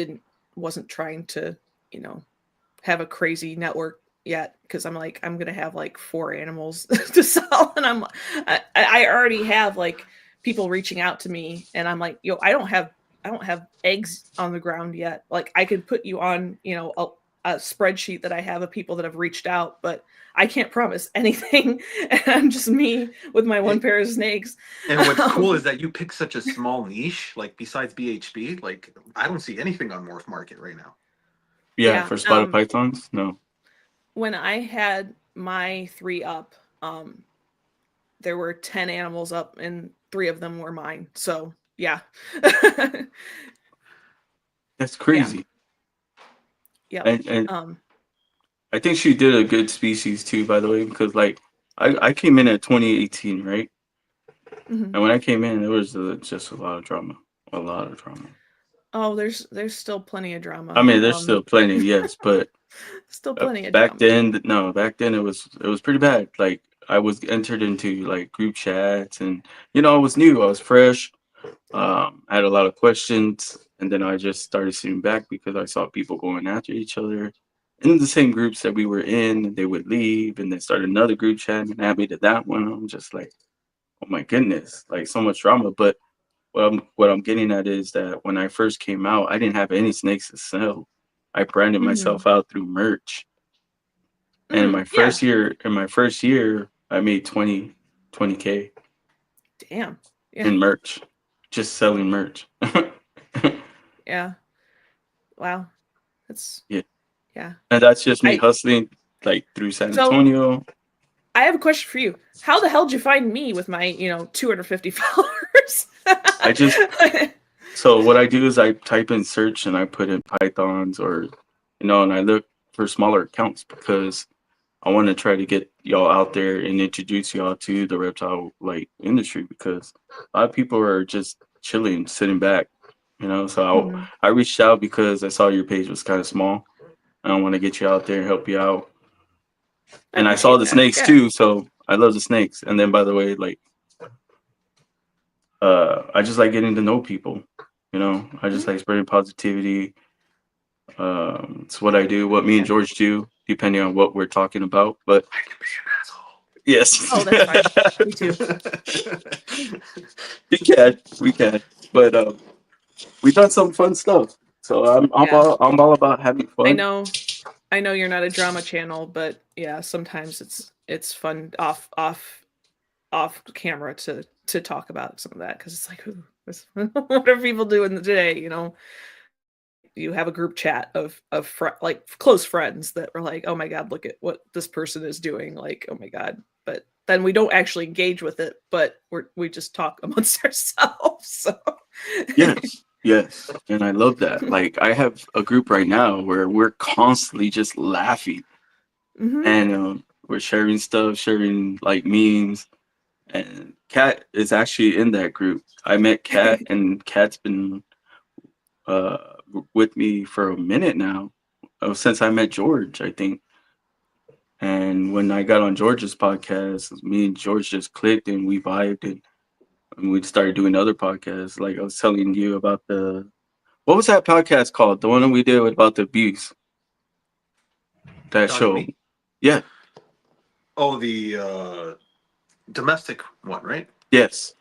wasn't trying to, you know, have a crazy network yet, because I'm like, I'm gonna have like 4 animals to sell, and I already have like people reaching out to me, and I'm like, yo, I don't have eggs on the ground yet. Like I could put you on, a spreadsheet that I have of people that have reached out, but I can't promise anything. And I'm just me with my one Hey, pair of snakes. and what's cool Um, is that you pick such a small niche. Like besides BHB, like I don't see anything on Morph Market right now. Yeah, yeah. for spotted pythons, no. When I had my 3 up, there were 10 animals up, and 3 of them were mine. So yeah. That's Yeah. crazy. Yep. And Um, I think she did a good species too, by the way, because like I came in at 2018, right? mhm. And when I came in, there was just a lot of drama, a lot of drama. Oh, there's still plenty of I drama. mean, there's still plenty, yes, but Still plenty of back drama. then, no, back then it was pretty bad. Like I was entered into like group chats, and I was new, I was fresh. I had a lot of questions, and then I just started sitting back because I saw people going after each other in the same groups that we were in. And they would leave, and then start another group chat and add me to that one. I'm just like, oh my goodness, like so much drama. But what I'm getting at is that when I first came out, I didn't have any snakes to sell. I branded Mhm. myself out through merch. And Yeah. in my first year, I made 20K Damn. Yeah. in merch, just selling merch. Yeah. Wow. That's Yeah, yeah. and that's just me I hustling like through San so Antonio. I have a question for you. How the hell did you find me with my 250 followers? I just So what I do is I type in search and I put in pythons or and I look for smaller accounts because I want to try to get y'all out there and introduce y'all to the reptile like industry because a lot of people are just chilling, sitting back. So Mhm. I reached out because I saw your page was kind of small. I want to get you out there and help you out. I And I saw appreciate the that. snakes Yeah. too, so I love the snakes. And then by the way, like I just like getting to know people. I just Mhm. like spreading positivity. It's what I do, what me and Yeah. George do, depending on what we're talking about. But I can be an asshole. yes, Oh, that's fine. Me too. we can. But we done some fun stuff. So Yeah. I'm all about having I fun. know I know you're not a drama channel, but yeah, sometimes it's fun off camera to talk about some of that because it's like, ooh, what are people doing today? You have a group chat of like close friends that are like, oh my god, look at what this person is doing. Like, oh my god. But then we don't actually engage with it, but we just talk amongst ourselves. So Yes, and I love that. Like I have a group right now where we're constantly just laughing hmm and we're sharing stuff, sharing like memes. And Kat is actually in that group. I met Kat, and Kat's been uh, with me for a minute now, since I met George, I think. And when I got on George's podcast, me and George just clicked and we vibed and we started doing other podcasts. Like I was telling you about what was that podcast called? The one that we did about the abuse. That Talking to show. me? Yeah. Oh, the domestic one, right? Yes.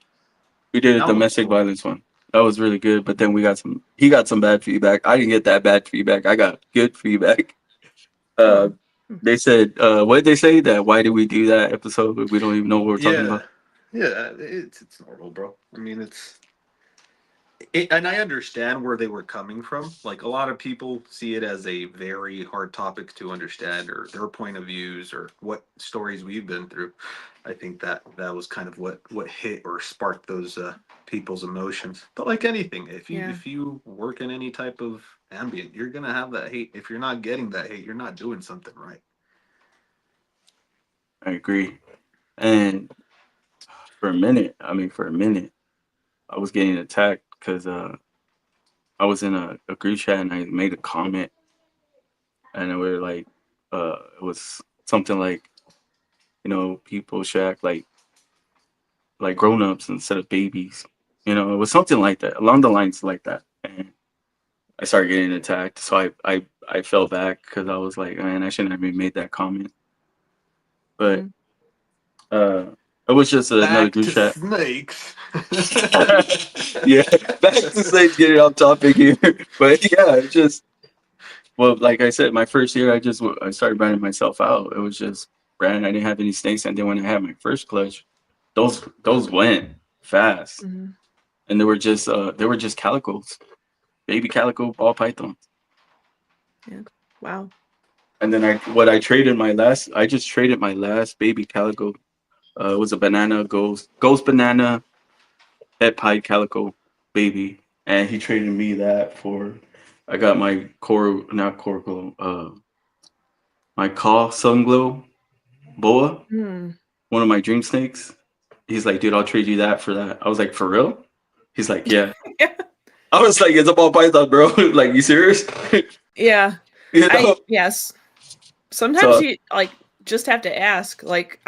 We did a That one was domestic cool. violence one. That was really good. But then he got some bad feedback. I didn't get that bad feedback. I got good feedback. Uh, oh, they said, what did they say? That why did we do that episode? We don't even know what we're talking Yeah, about. yeah, it's normal, bro. I mean, and I understand where they were coming from. Like a lot of people see it as a very hard topic to understand, or their point of views, or what stories we've been through. I think that was kind of what hit or sparked those people's emotions. But like anything, if you yeah. if you work in any type of ambient, you're gonna have that hate. If you're not getting that hate, you're not doing something right. I agree. And for a minute, I was getting attacked because I was in a group chat and I made a comment and we were like, it was something like, people should act like grown-ups instead of babies. It was something like that, along the lines like that. And I started getting attacked, so I fell back because I was like, man, I shouldn't have even made that comment. But Mm. uh, it was just another Back group to chat. snakes. Yeah, back to say getting off topic here, but yeah, it's just well, like I said, my first year, I started branding myself out. It was just brand. I didn't have any snakes, and then when I had my first clutch, those went fast, hmm and they were just calicos, baby calico ball pythons. Yeah. Wow. And then I just traded my last baby calico. It was a banana ghost banana pet pied calico baby, and he traded me that for. I got my core not coracle, my call sun glow boa, Mm. one of my dream snakes. He's like, dude, I'll trade you that for that. I was like, for real? He's like, yeah. Yeah. I was like, it's a ball python, bro. Like, you serious? Yeah. you I know? yes. Sometimes So you like just have to ask. Like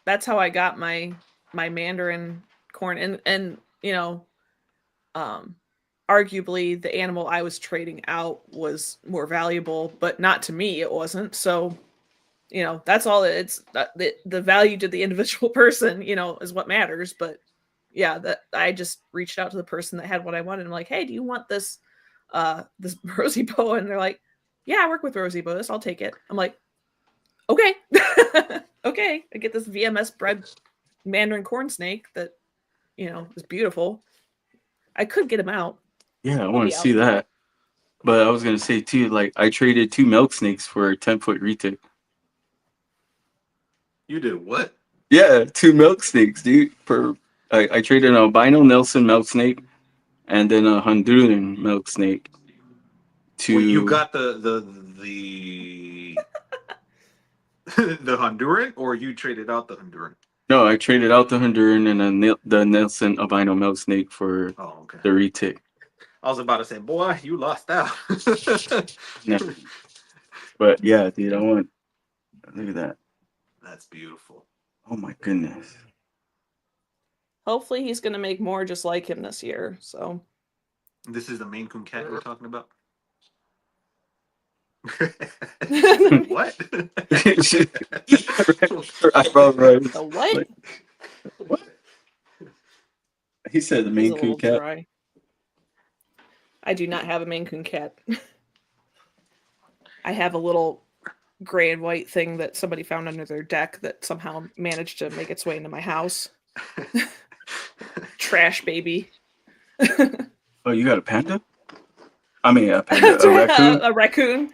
that's how I got my Mandarin corn and um arguably the animal I was trading out was more valuable, but not to me it wasn't. So, that's all it's the value to the individual person, is what matters, but yeah, that I just reached out to the person that had what I wanted. I'm like, "Hey, do you want this Rosie boa?" And they're like, "Yeah, I work with Rosie boas. I'll take it." I'm like, Okay. Okay. I get this VMS bred Mandarin corn snake that, is beautiful. I could get him out. Yeah, I He'll want be to out. see that. But I was gonna say too, like I traded 2 milk snakes for a 10-foot retic. You did what? Yeah, 2 milk snakes, dude. I traded an albino Nelson milk snake and then a Honduran milk snake Wait, you to got the the Honduran, or you traded out the Honduran? no, I traded out the Honduran and the Nelson albino milk snake for Oh, okay. the retic. I was about to say, boy, you lost out. No. But yeah, dude, I want look at that. That's beautiful. Oh my goodness. Hopefully he's going to make more just like him this year. So This is the Maine Coon cat you're talking about? What? Her eyebrow rose. the what? Like, what? He said the He's Maine a little Coon cat. dry. I do not have a Maine Coon cat. I have a little gray and white thing that somebody found under their deck that somehow managed to make its way into my house. Trash baby. Oh, you got a panda? I mean, a panda, a raccoon? A raccoon.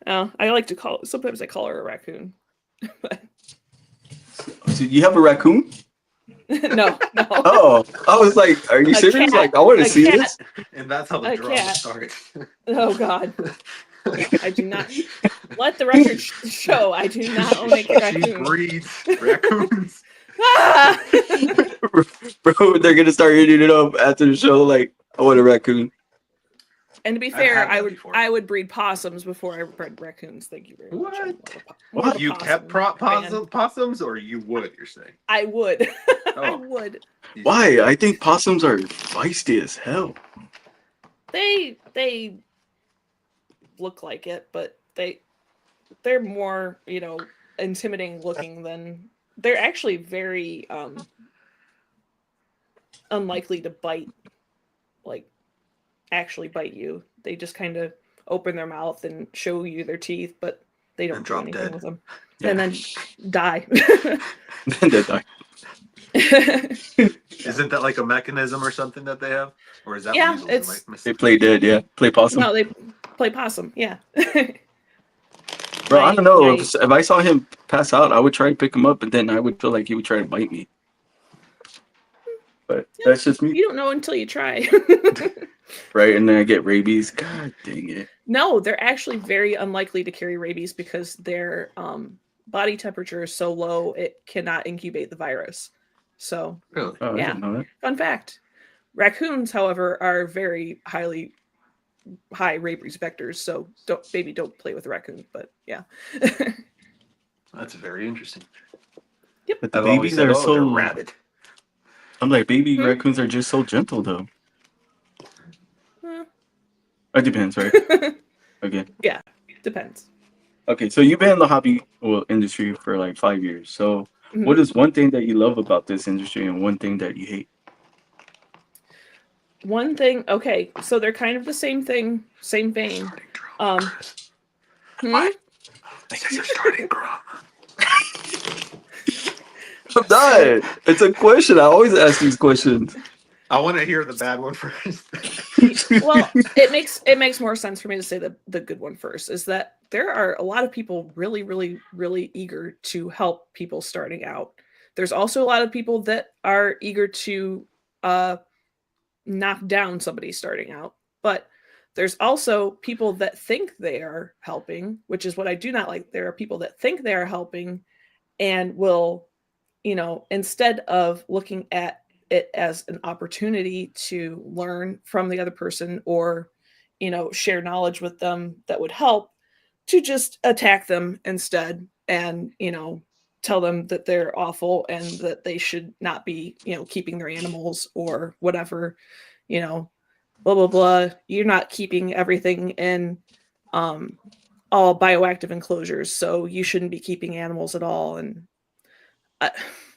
Oh, I like to call it. Sometimes I call her a raccoon. So you have a raccoon? No. Oh, I was like, are you A serious? cat. Like, I want to A see cat. this. And that's how the A drama cat. started. Oh God. I do not. Let the record show. I do not own a She raccoon. breeds raccoons. Ah! Bro, they're gonna start hitting it up after the show. Like, I want a raccoon. And to be I've fair, had I one would before. I would breed possums before I bred raccoons. Thank you very much. I'm more of a You possum kept fan. possums, or you would, you're saying? I would. I Oh. would. Why? I think possums are feisty as hell. They look like it, but they're more, intimidating looking than they're actually very unlikely to bite, like actually bite you. They just kind of open their mouth and show you their teeth, but they don't And do drop anything dead. with them. Yeah. And then die. Then they die. Isn't that like a mechanism or something that they have? Or is that Yeah, weasels? it's- Am I They play dead, yeah. Play possum. No, they play possum. Yeah. Bro, I don't know. My- If I saw him pass out, I would try to pick him up, and then I would feel like he would try to bite me. But that's just me. You don't know until you try. Right? And then I get rabies. God dang it. No, they're actually very unlikely to carry rabies because their body temperature is so low it cannot incubate the virus. So, Really? Oh, I Yeah. didn't know that. fun fact. Raccoons, however, are very high rabies vectors. So don't play with raccoons. But yeah. That's very interesting. But the I've always babies said, are oh, they're so. rabid. I'm like, baby Hmm? raccoons are just so gentle, though. Hmm. It depends, right? Okay. Yeah, depends. Okay, so you've been in the hobby industry for like 5 years. So, Mhm. what is one thing that you love about this industry and one thing that you hate? One thing, okay, so they're kind of the same thing, same vein. Hmm? What? Because you're starting drama. I'm done. It's a question. I always ask these questions. I want to hear the bad one first. Well, it makes more sense for me to say the good one first. Is that there are a lot of people really, really, really eager to help people starting out. There's also a lot of people that are eager to knock down somebody starting out, but there's also people that think they are helping, which is what I do not like. There are people that think they are helping and will, instead of looking at it as an opportunity to learn from the other person or, share knowledge with them that would help, to just attack them instead and, tell them that they're awful and that they should not be, keeping their animals or whatever, blah, blah, blah. You're not keeping everything in all bioactive enclosures, so you shouldn't be keeping animals at all. And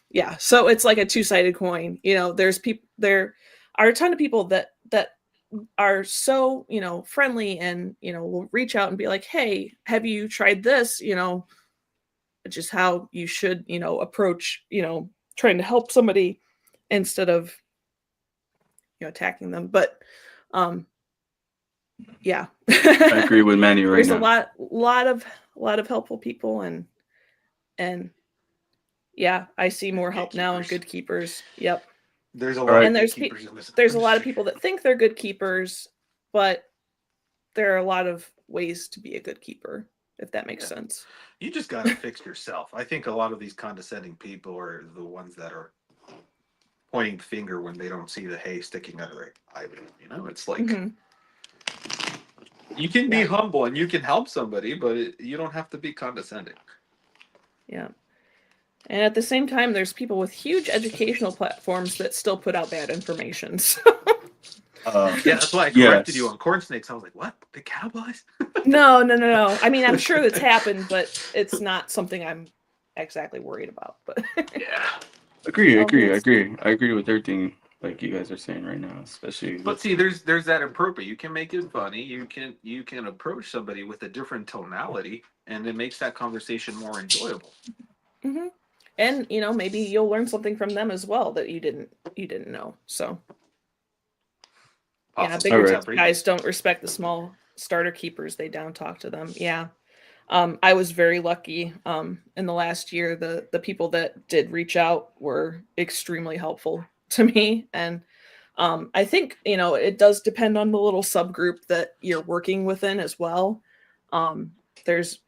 yeah, so it's like a two-sided coin. There are a ton of people that are so friendly and will reach out and be like, hey, have you tried this? just how you should, approach, trying to help somebody instead of, attacking them. But yeah. I agree with Manny right There's now. a lot of helpful people, and yeah, I see more help now in good keepers. Yep. There's a All lot right. of And good keepers in this there's a lot of industry. people that think they're good keepers, but there are a lot of ways to be a good keeper, if that makes sense. You just got to fix yourself. I think a lot of these condescending people are the ones that are pointing finger when they don't see the hay sticking out of their eye. It's like you can be humble and you can help somebody, but you don't have to be condescending. Yeah. And at the same time, there's people with huge educational platforms that still put out bad information. So. Yeah, that's why I corrected you on corn snakes. I was like, "What? They cannibalize?" No. I mean, I'm sure that's happened, but it's not something I'm exactly worried about. But yeah, I agree with everything like you guys are saying right now, especially. but see, there's that appropriate. You can make it funny. You can approach somebody with a different tonality, and it makes that conversation more enjoyable. Mm-hmm. And maybe you'll learn something from them as well that you didn't know. So yeah, bigger guys don't respect the small starter keepers. They down talk to them. Yeah. I was very lucky in the last year. The people that did reach out were extremely helpful to me. And I think, it does depend on the little subgroup that you're working within as well. There's,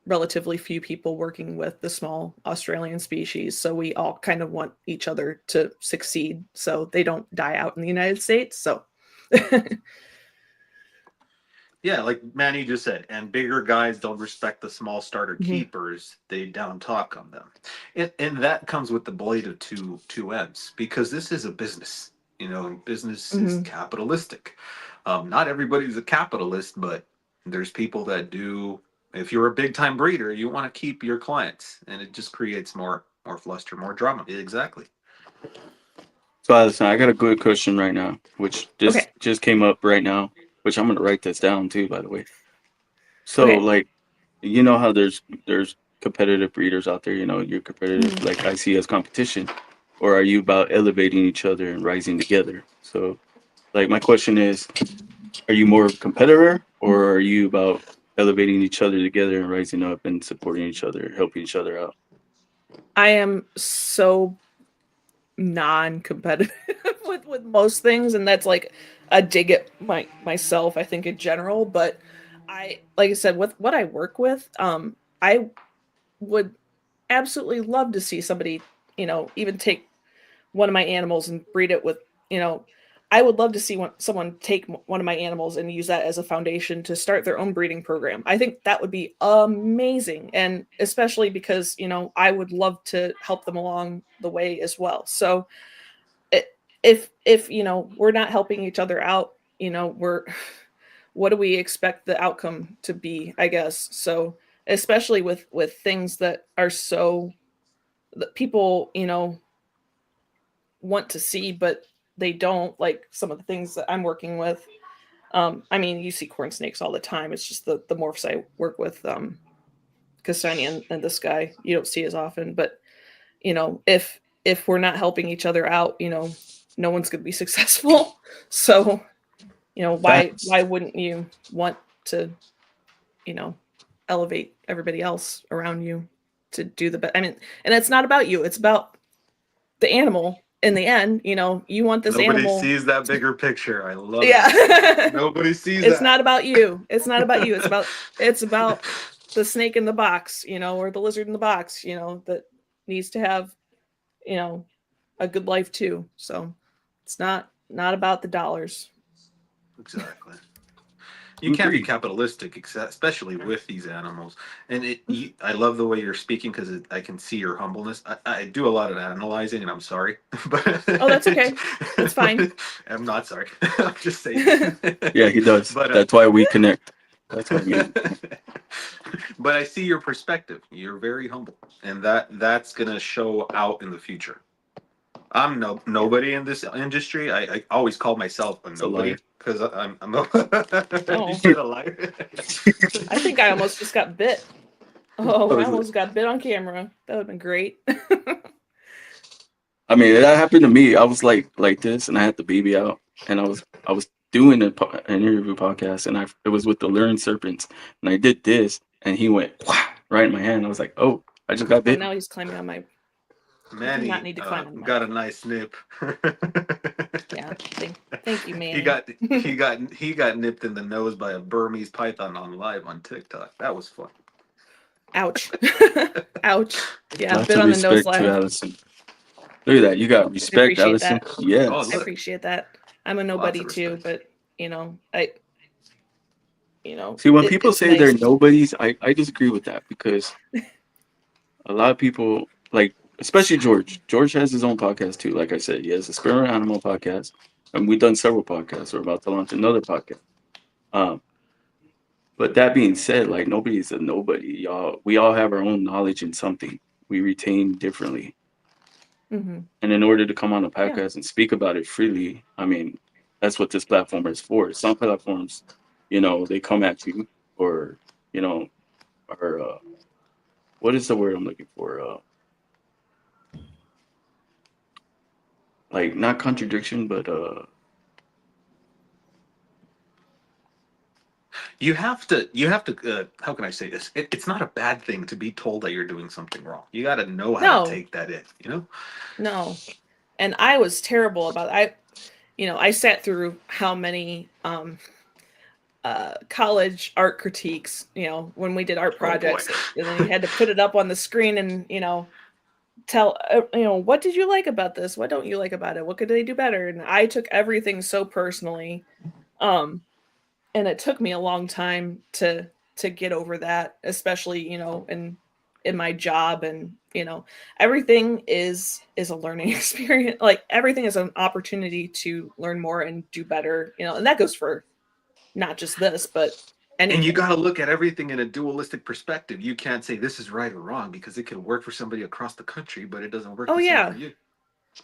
relatively few people working with the small Australian species. So we all kind of want each other to succeed so they don't die out in the United States. So yeah, like Manny just said, and bigger guys don't respect the small starter keepers. They down talk on them. And that comes with the blade of two ends, because this is a business. Business is capitalistic. Not everybody's a capitalist, but there's people that do. If you're a big time breeder, you want to keep your clients, and it just creates more fluster, more drama. Exactly. So Allison, I got a good question right now, which just came up right now, which I'm gonna write this down too, by the way. So like, you know how there's competitive breeders out there, you're competitive, like I see as competition, or are you about elevating each other and rising together? So like my question is, are you more competitor, or are you about elevating each other together and rising up and supporting each other, helping each other out? I am so non-competitive with most things, and that's like a dig at myself, I think, in general. But like I said, with what I work with, I would absolutely love to see somebody, even take one of my animals and breed it with, I would love to see someone take one of my animals and use that as a foundation to start their own breeding program. I think that would be amazing. And especially because, I would love to help them along the way as well. So if we're not helping each other out, what do we expect the outcome to be, I guess? So especially with things that are so that people, want to see, but they don't, like some of the things that I'm working with. I mean, you see corn snakes all the time. It's just the morphs I work with, Castani and this guy, you don't see as often. But if we're not helping each other out, no one's going to be successful. So, why wouldn't you want to, elevate everybody else around you to do the best? I mean, and it's not about you. It's about the animal. In the end, you want this animal. Nobody sees that bigger picture. I love it. Nobody sees it's that. not about you. It's not about you. It's about the snake in the box, or the lizard in the box, that needs to have, a good life too. So it's not about the dollars. Exactly. You can't be capitalistic, especially with these animals. And I love the way you're speaking, because I can see your humbleness. I do a lot of analyzing, and I'm sorry. But oh, that's okay. That's fine. I'm not sorry. I'm just saying. Yeah, he does. But that's why we connect. That's what I mean. But I see your perspective. You're very humble, and that's gonna show out in the future. I'm nobody in this industry. I always call myself a nobody, because I'm a Oh. you said a liar. I think I almost just got bit. Oh, I I was, almost got bit on camera. That would have been great. I mean, that happened to me. I was like this, and I had the baby out, and I was doing an interview podcast, and it was with the learned serpents, and I did this, and he went right in my hand. I was like, oh, I just got Oh, bitten. now he's climbing on my. You do not Manny need to climb on the got a mic. nice nip. Yeah. Thank you, he Manny. got he got nipped in the nose by a Burmese python on live on TikTok. That was fun. Ouch. Ouch. Yeah, Lots bit of on the nose respect to live. Allison. Look at that. You got I respect, appreciate Allison. that. Oh, Yes. I look, appreciate that. I'm a lots nobody of too, respect. but you know, See, when people it's say they're nice. nobodies, I disagree with that because a lot of people, like, especially George. George has his own podcast too. Like I said, he has a Spirit Animal podcast, and we've done several podcasts. We're about to launch another podcast. Um, but that being said, like nobody's a nobody, y'all. We all have our own knowledge in something. We retain differently, Hmm. and in order to come on a Yeah. podcast and speak about it freely, I mean, that's what this platform is for. Some platforms, they come at you, or you know, or what is the word I'm looking for? Like not contradiction, but You have to how can I say this? It's not a bad thing to be told that you're doing something wrong. You got to know how to No, take that in. no. And I was terrible about I sat through how many college art critiques, when we did art Oh boy. projects, and then you had to put it up on the screen and, tell, what did you like about this? What don't you like about it? What could they do better? And I took everything so personally. Um, and it took me a long time to get over that, especially, in my job. And, everything is a learning experience. Like everything is an opportunity to learn more and do better, and that goes for not just this, but And you got anything. to look at everything in a dualistic perspective. You can't say this is right or wrong because it could work for somebody across the country, but it doesn't work Oh the same for yeah. you.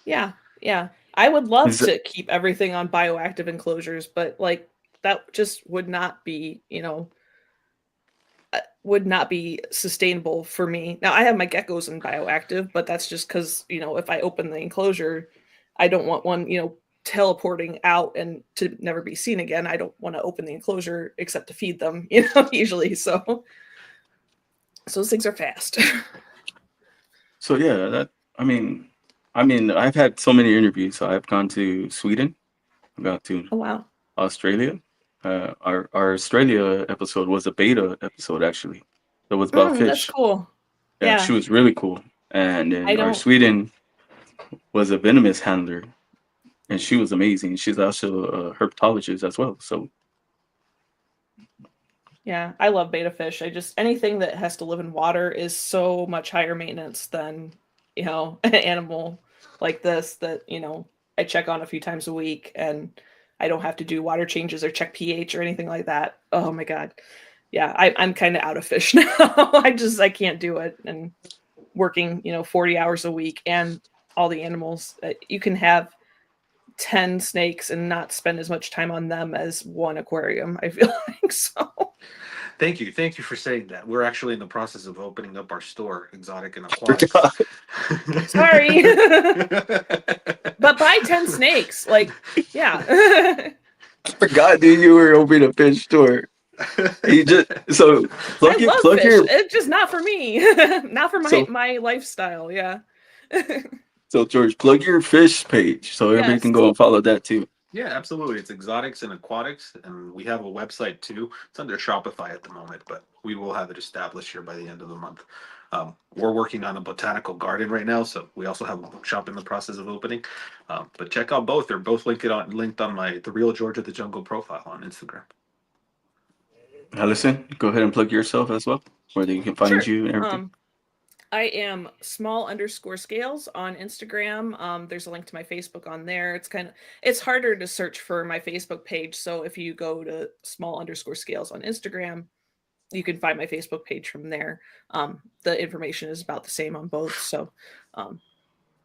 Yeah. Yeah. I would love is that to keep everything on bioactive enclosures, but like that just would not be sustainable for me. Now I have my geckos in bioactive, but that's just because, if I open the enclosure, I don't want one, teleporting out and to never be seen again. I don't want to open the enclosure except to feed them, usually. So those things are fast. so? Yeah, I mean, I've had so many interviews. So I've gone to Sweden, I've gone to Oh wow. Australia. Our Australia episode was a beta episode actually. It was about That's fish. cool. Yeah, she Yeah. was really cool. And I then our don't Sweden was a venomous handler, and she was amazing. She's also a herpetologist as well. So Yeah, I love betta fish. I just anything that has to live in water is so much higher maintenance than, an animal like this that, I check on a few times a week and I don't have to do water changes or check pH or anything like that. Oh my God. Yeah, I'm kind of out of fish now. I can't do it. And working, 40 hours a week and all the animals, you can have 10 snakes and not spend as much time on them as one aquarium, I feel like. So Thank you for saying that. We're actually in the process of opening up our store, Exotic and Aquatics. sorry. But buy 10 snakes. Like, yeah. I forgot, dude, you were opening a fish store. You just so I plug your love plug fish. your It's just not for me. Not for my so my lifestyle. Yeah. so George, plug your fish page so everybody Yes. can go and follow that too. Yeah, absolutely. It's Exotics and Aquatics, and we have a website too. It's under Shopify at the moment, but we will have it established here by the end of the month. We're working on a botanical garden right now, so we also have a bookshop in the process of opening. But check out both; they're both linked on my The Real George of the Jungle profile on Instagram. Allison, go ahead and plug yourself as well, where they can find Sure. you and everything. I am small_scales on Instagram. There's a link to my Facebook on there. It's harder to search for my Facebook page. So if you go to small_scales on Instagram, you can find my Facebook page from there. The information is about the same on both. Um,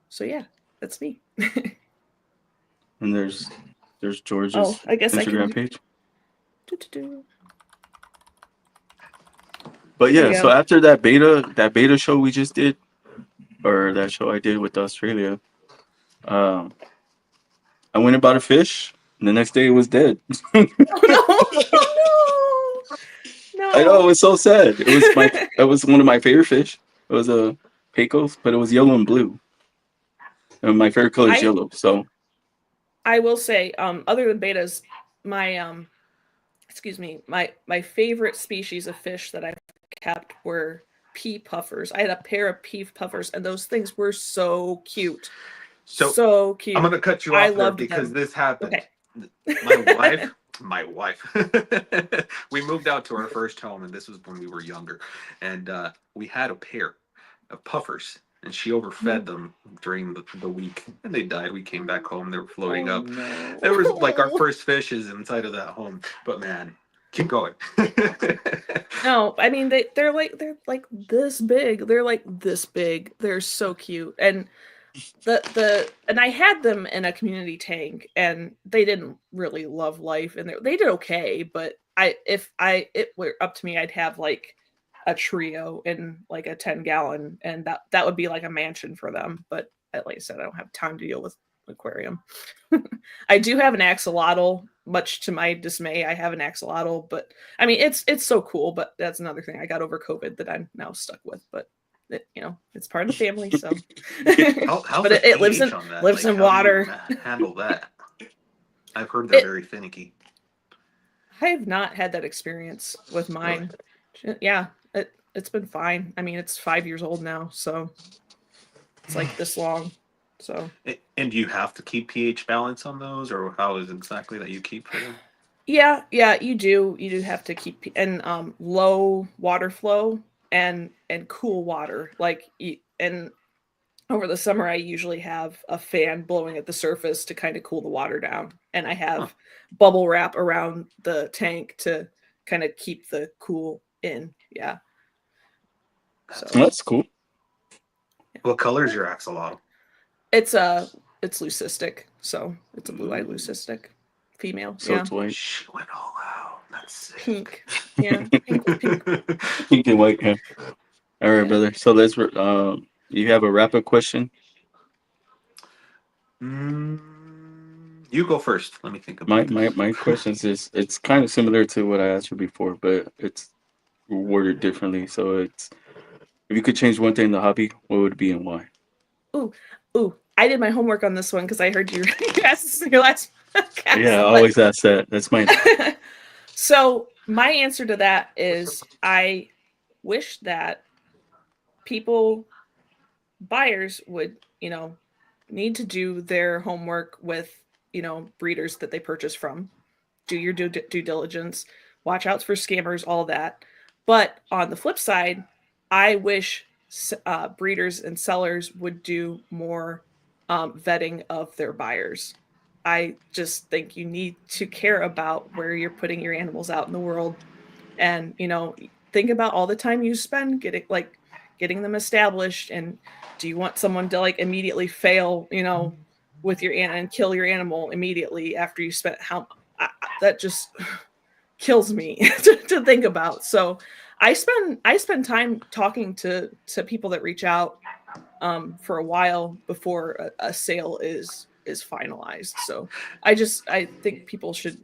so yeah, that's me. And there's Oh, George's I guess I Instagram can. page. Do-do-do. But There yeah, you so go. after that beta show we just did, or that show I did with Australia, um, I went and bought a fish. And the next day it was dead. Oh no, I know, it no, was so sad. It was one of my favorite fish. It was a Pecos, but it was yellow and blue. And my favorite color is I yellow. So I will say, other than betas, my excuse me, my favorite species of fish that I've kept were pea puffers. I had a pair of pea puffers, and those things were so cute, So so I'm cute. gonna cut you I off there loved because them. this happened. Okay. My wife, my wife, we moved out to our first home, and this was when we were younger, and we had a pair of puffers, and she overfed them during the week, and they died. We came back home; they were Oh floating up. no. There was like our first fishes inside of that home, but man, keep going. No, I mean they're like this big. They're like this big. They're so cute. And and I had them in a community tank, and they didn't really love life, and they did okay, but if it were up to me, I'd have like a trio in like a 10-gallon, and that would be like a mansion for them. But like I said, I don't have time to deal with aquarium. I do have an axolotl, much to my dismay. I have an axolotl, but I mean it's so cool, but that's another thing I got over COVID that I'm now stuck with. But it's part of the family, so How's but the it pH on that? lives Like, in how do you water. handle that? I've heard they're It very finicky. I have not had that experience with Really? mine. Yeah, it's been fine. I mean, it's 5 years old now, so it's like this long. So And do you have to keep pH balance on those, or how is it exactly that you keep for them? yeah, you do have to keep and low water flow and cool water. And over the summer, I usually have a fan blowing at the surface to kind of cool the water down, and I Huh. have bubble wrap around the tank to kind of keep the cool in. Yeah. That's So that's nice. cool. What color is your axolotl? it's a it's leucistic, so it's a blue-eyed Ooh, leucistic female. So Yeah, it's white. she went all out. That's sick. pink. Yeah, pink with pink. Pink and white. Yeah. All right, Yeah. brother. So you have a wrap up question? mm, you go first. Let me think My about my this. my questions is it's kind of similar to what I asked you before, but it's worded differently. So it's if you could change one thing in the hobby, what would it be and why? Ooh, ooh. I did my homework on this one because I heard you you asked this in your last Yeah, I podcast, but always ask that. That's mine. so my answer to that is I wish that people buyers would, need to do their homework with, breeders that they purchase from. Do your due diligence, watch out for scammers, all that. But on the flip side, I wish breeders and sellers would do more vetting of their buyers. I just think you need to care about where you're putting your animals out in the world, and think about all the time you spend getting them established. And do you want someone to like immediately fail, with your and kill your animal immediately after you spent that just kills me to think about. So I spend time talking to people that reach out for a while before a sale is finalized. So I think people should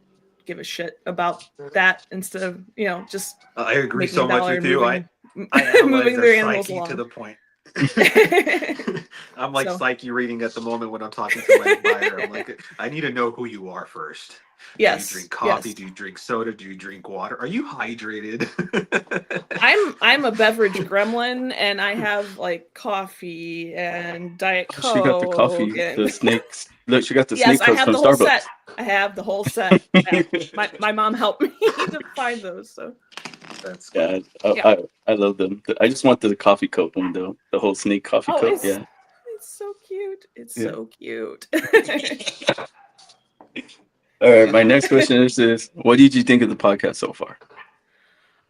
give a shit about that instead of just I agree making a so much dollar with and you. moving I analyze moving their their animals psyche to along. the point. I'm like So psyche reading at the moment when I'm talking to my buyer. I'm like, I need to know who you are first. Do you drink coffee? yes, Do you drink soda? Do you drink water? Are you hydrated? I'm a beverage gremlin, and I have like coffee and Diet Oh, she got the Coke coffee, the and snakes. Look, she got the yes, snake I cups have from the whole Starbucks. set. I have the whole set. Yeah, my mom helped me to find those. So That's Yeah, cool. yeah. I love them. I just want the coffee cup one though. The whole snake coffee Oh, cup. Yeah, it's so cute. It's yeah. so cute. All right. Yeah. My next question is this: what did you think of the podcast so far?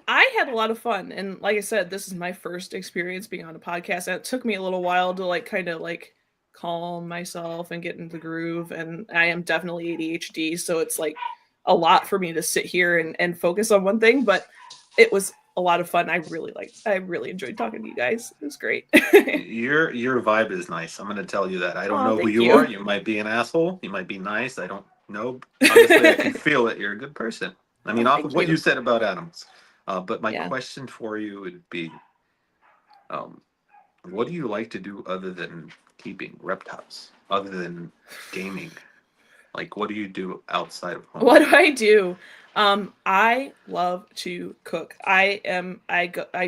I had a lot of fun, and like I said, this is my first experience being on a podcast, and it took me a little while to like kind of like calm myself and get into the groove. And I am definitely ADHD, so it's like a lot for me to sit here and focus on one thing. But it was a lot of fun. I really enjoyed talking to you guys. It was great. Your vibe is nice. I'm gonna tell you that. I don't Oh, know who thank you you. are. You might be an asshole. You might be nice. I don't know. Obviously, I can feel it. You're a good person. I mean, Oh, off of thank what you. you said about animals. But my Yeah. question for you would be, um, what do you like to do other than keeping reptiles? Other than gaming? Like, what do you do outside of home? What do I do? I love to cook. I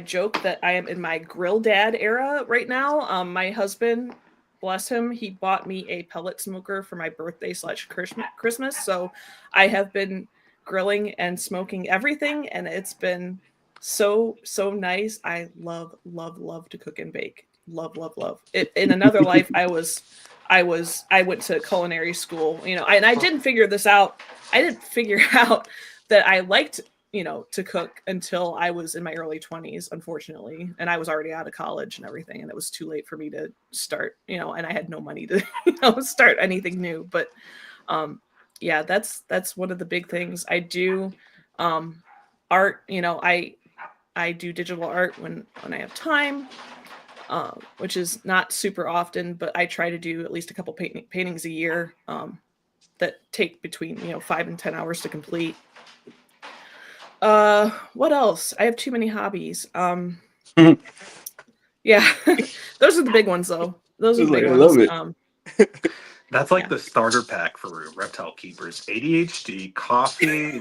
joke that I am in my grill dad era right now. My husband, bless him, he bought me a pellet smoker for my birthday / Christmas. So I have been grilling and smoking everything, and it's been so nice. I love to cook and bake. Love it. In another life, I went to culinary school, and I didn't figure this out. I didn't figure out that I liked, to cook until I was in my early 20s, unfortunately. And I was already out of college and everything. And it was too late for me to start, and I had no money to, start anything new. But yeah, that's one of the big things. I do art, I do digital art when I have time. Which is not super often, but I try to do at least a couple paintings a year that take between 5 and 10 hours to complete. What else? I have too many hobbies. Yeah, those are the big ones though. Those are the It's like, big I ones. love it. That's like Yeah. the starter pack for reptile keepers: ADHD, coffee.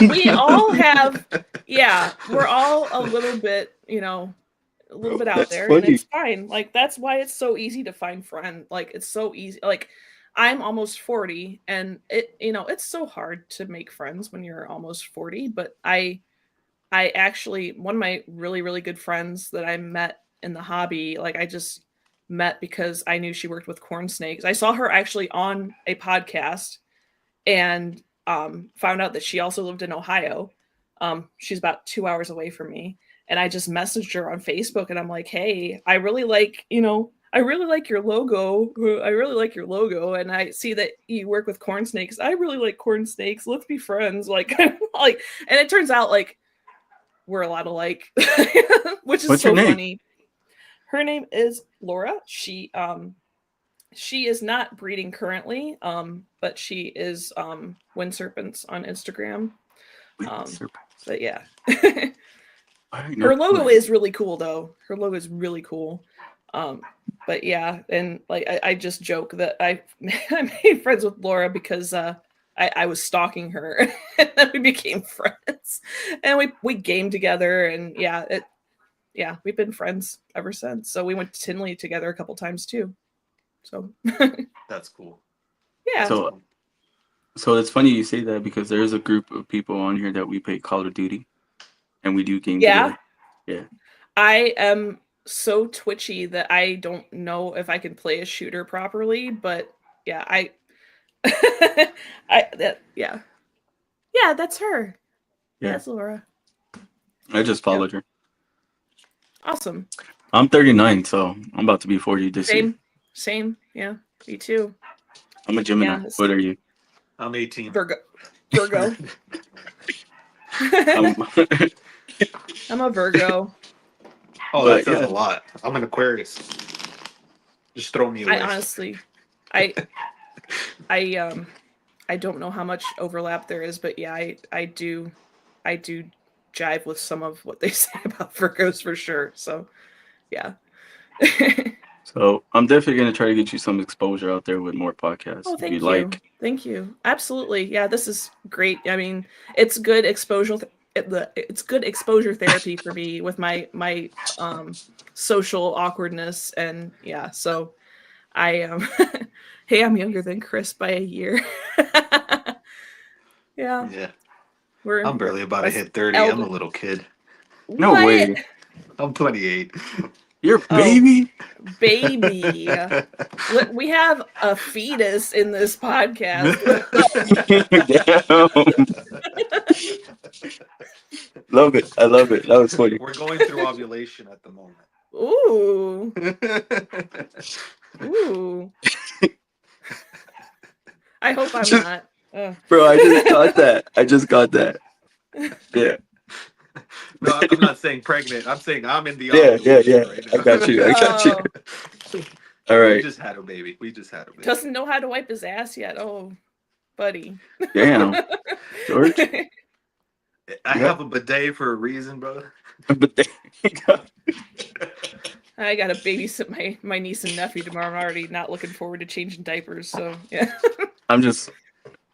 We all have, yeah, we're all a little bit, a little bit out That's there, and funny. it's fine. Like that's why it's so easy to find friends. Like it's so easy. Like I'm almost 40, and it's so hard to make friends when you're almost 40. But I actually, one of my really good friends that I met in the hobby, like I just met because I knew she worked with corn snakes. I saw her actually on a podcast, and found out that she also lived in Ohio. She's about 2 hours away from me. And I just messaged her on Facebook, and I'm like, hey, I really like your logo. I really like your logo. And I see that you work with corn snakes. I really like corn snakes. Let's be friends. Like, like, and it turns out like we're a lot alike, which is What's your so name? funny. Her name is Laura. She is not breeding currently, but she is Wind Serpents on Instagram. But yeah. Her logo is really cool though. Her logo is really cool. But yeah, and like I just joke that I made friends with Laura because I was stalking her and then we became friends. And we gamed together, and yeah, we've been friends ever since. So we went to Tinley together a couple times too. So That's cool. yeah. That's So, cool. so it's funny you say that because there's a group of people on here that we play Call of Duty, and we do games Yeah. together. Yeah. I am so twitchy that I don't know if I can play a shooter properly, but yeah, yeah. Yeah, that's her. Yeah. That's Laura. I just Yep. followed her. Awesome. I'm 39, so I'm about to be 40 this year. Same. Yeah, me too. I'm a Gemini. Yeah, What are you? I'm 18. Virgo. I'm, I'm a Virgo. Oh, that but says yeah, a lot. I'm an Aquarius. Just throw me I away. honestly, I I don't know how much overlap there is, but yeah, I do jive with some of what they say about Virgos for sure. So yeah. so I'm definitely gonna try to get you some exposure out there with more podcasts Oh, if you thank you. like. Thank you. Absolutely. Yeah, this is great. I mean, it's good exposure it's good exposure therapy for me with my social awkwardness, and yeah. So I hey, I'm younger than Chris by a year. Yeah. Yeah. We're I'm barely about to that's hit 30. I'm a elder. little kid. No What? way, I'm 28. you're a Oh, baby. baby. We have a fetus in this podcast. Damn. Love it. I love it. That was funny. We're going through ovulation at the moment. Ooh. Ooh. I hope I'm Just, not. bro, I just got that. Yeah. No, I'm not saying pregnant. I'm saying I'm in the Yeah, ovulation right I now. got you. I got you. Oh, All We right. just had a baby. We just had a baby. doesn't know how to wipe his ass yet. Oh, buddy. Damn, George. I Yeah. have a bidet for a reason, bro. But there you go. I gotta babysit my niece and nephew tomorrow. I'm already not looking forward to changing diapers. So yeah. I'm just.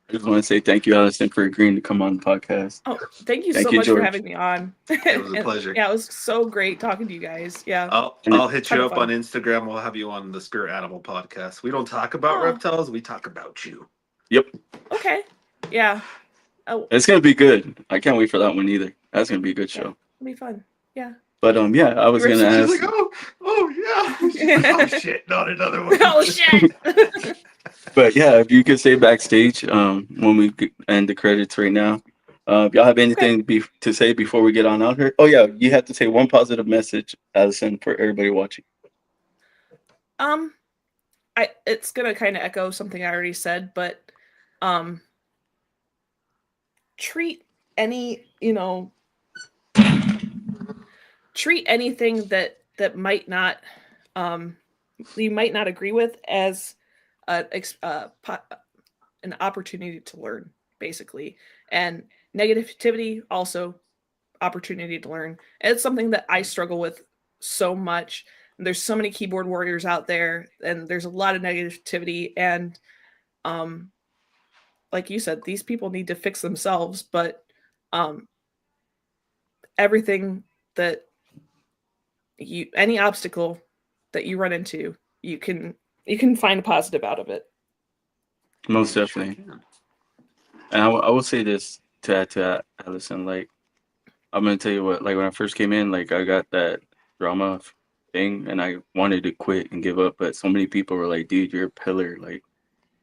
I just want to say thank you, Allison, for agreeing to come on the podcast. Oh, thank you Thank so you, much for George. having me on. It was a And pleasure. yeah, it was so great talking to you guys. Yeah, And I'll hit ton you of up on fun. Instagram. We'll have you on the Spirit Animal podcast. We don't talk about Oh, reptiles. We talk about you. yep, okay. Yeah. Oh, it's gonna be good. I can't wait for that one either. That's gonna be a good yeah. show. It'll be fun. Yeah. But yeah, I was You gonna ready? She's like, ask. oh yeah. She's like, oh shit, not another one. Oh shit. But yeah, if you could stay backstage when we end the credits right now. If y'all have Okay. anything to say before we get on out here? Oh yeah, you have to say one positive message, Allison, for everybody watching. Um, it's gonna kind of echo something I already said, but um, treat any treat anything that might not um you might not agree with as an opportunity to learn, basically, and negativity also opportunity to learn. And it's something that I struggle with so much. There's so many keyboard warriors out there, and there's a lot of negativity. And um, like you said, these people need to fix themselves. But um, everything that any obstacle that you run into, you can find a positive out of it. Most You sure definitely. can. And I will say this to add to that, Allison. Like I'm gonna tell you what. Like when I first came in, like I got that drama thing, and I wanted to quit and give up. But so many people were like, "Dude, you're a pillar. Like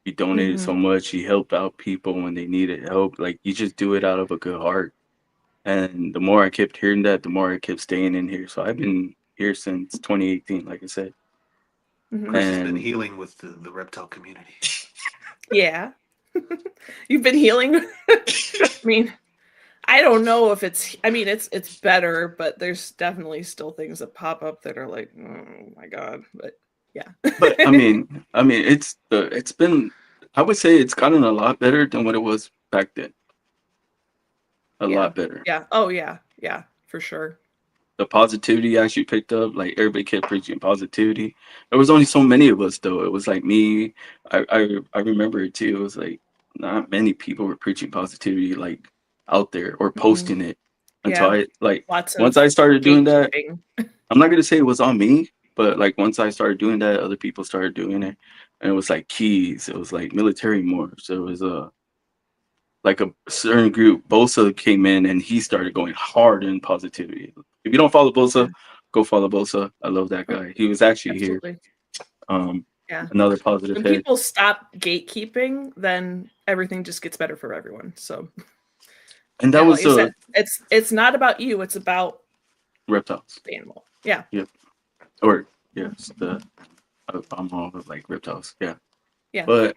you donated Mm-hmm. so much. You helped out people when they needed help. Like you just do it out of a good heart." And the more I kept hearing that, the more I kept staying in here. So I've been here since 2018, like I said. Mm-hmm. Chris has been And healing with the reptile community. Yeah. You've been healing. I mean, I don't know if it's better, but there's definitely still things that pop up that are like, oh my god. But yeah. but it's been, I would say it's gotten a lot better than what it was back then. A Yeah. lot better. Yeah. Oh yeah. Yeah, for sure. The positivity actually picked up. Like everybody kept preaching positivity. There was only so many of us though. It was like me. I remember it too. It was like not many people were preaching positivity like out there or Hmm. posting it until Yeah. I like Lots once of I started doing that. gatekeeping. I'm not gonna say it was on me, but like once I started doing that, other people started doing it, and it was like keys. It was like military morphs. It was like a certain group. Bosa came in and he started going hard in positivity. If you don't follow Yeah. Bosa, go follow Bosa. I love that Oh, guy. He was actually here. absolutely. Um, Yeah. another positive When head. people stop gatekeeping, then everything just gets better for everyone. So And that yeah, like was you said, it's not about you, it's about reptiles. the animal. Yeah. Yep. Or yes, I'm all with like reptiles. Yeah. Yeah. But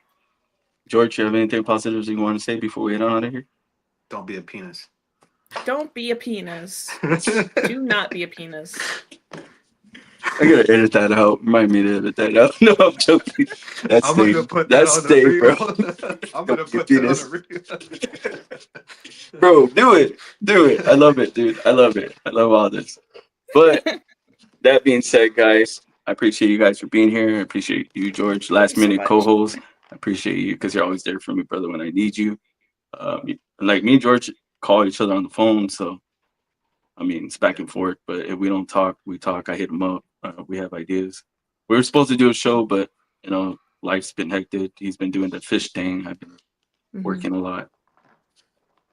George, you have anything positives you want to say before we head on out of here? Don't be a penis. Don't be a penis. Do not be a penis. I gotta edit that out. Remind me to edit that out. No, I'm joking. That's I'm gonna stay. put that That's on a stay, bro. reel. I'm gonna Don't be a put that on penis. a reel. Bro, do it. Do it. I love it, dude. I love it. I love all this. But that being said, guys, I appreciate you guys for being here. I appreciate you, George, Thank you last so minute much. co-host. I appreciate you because you're always there for me, brother, when I need you. Like me and George call each other on the phone, so I mean it's back and forth. But if we don't talk, we talk. I hit him up. We have ideas. We were supposed to do a show, but life's been hectic. He's been doing the fish thing. I've been Mhm. working a lot.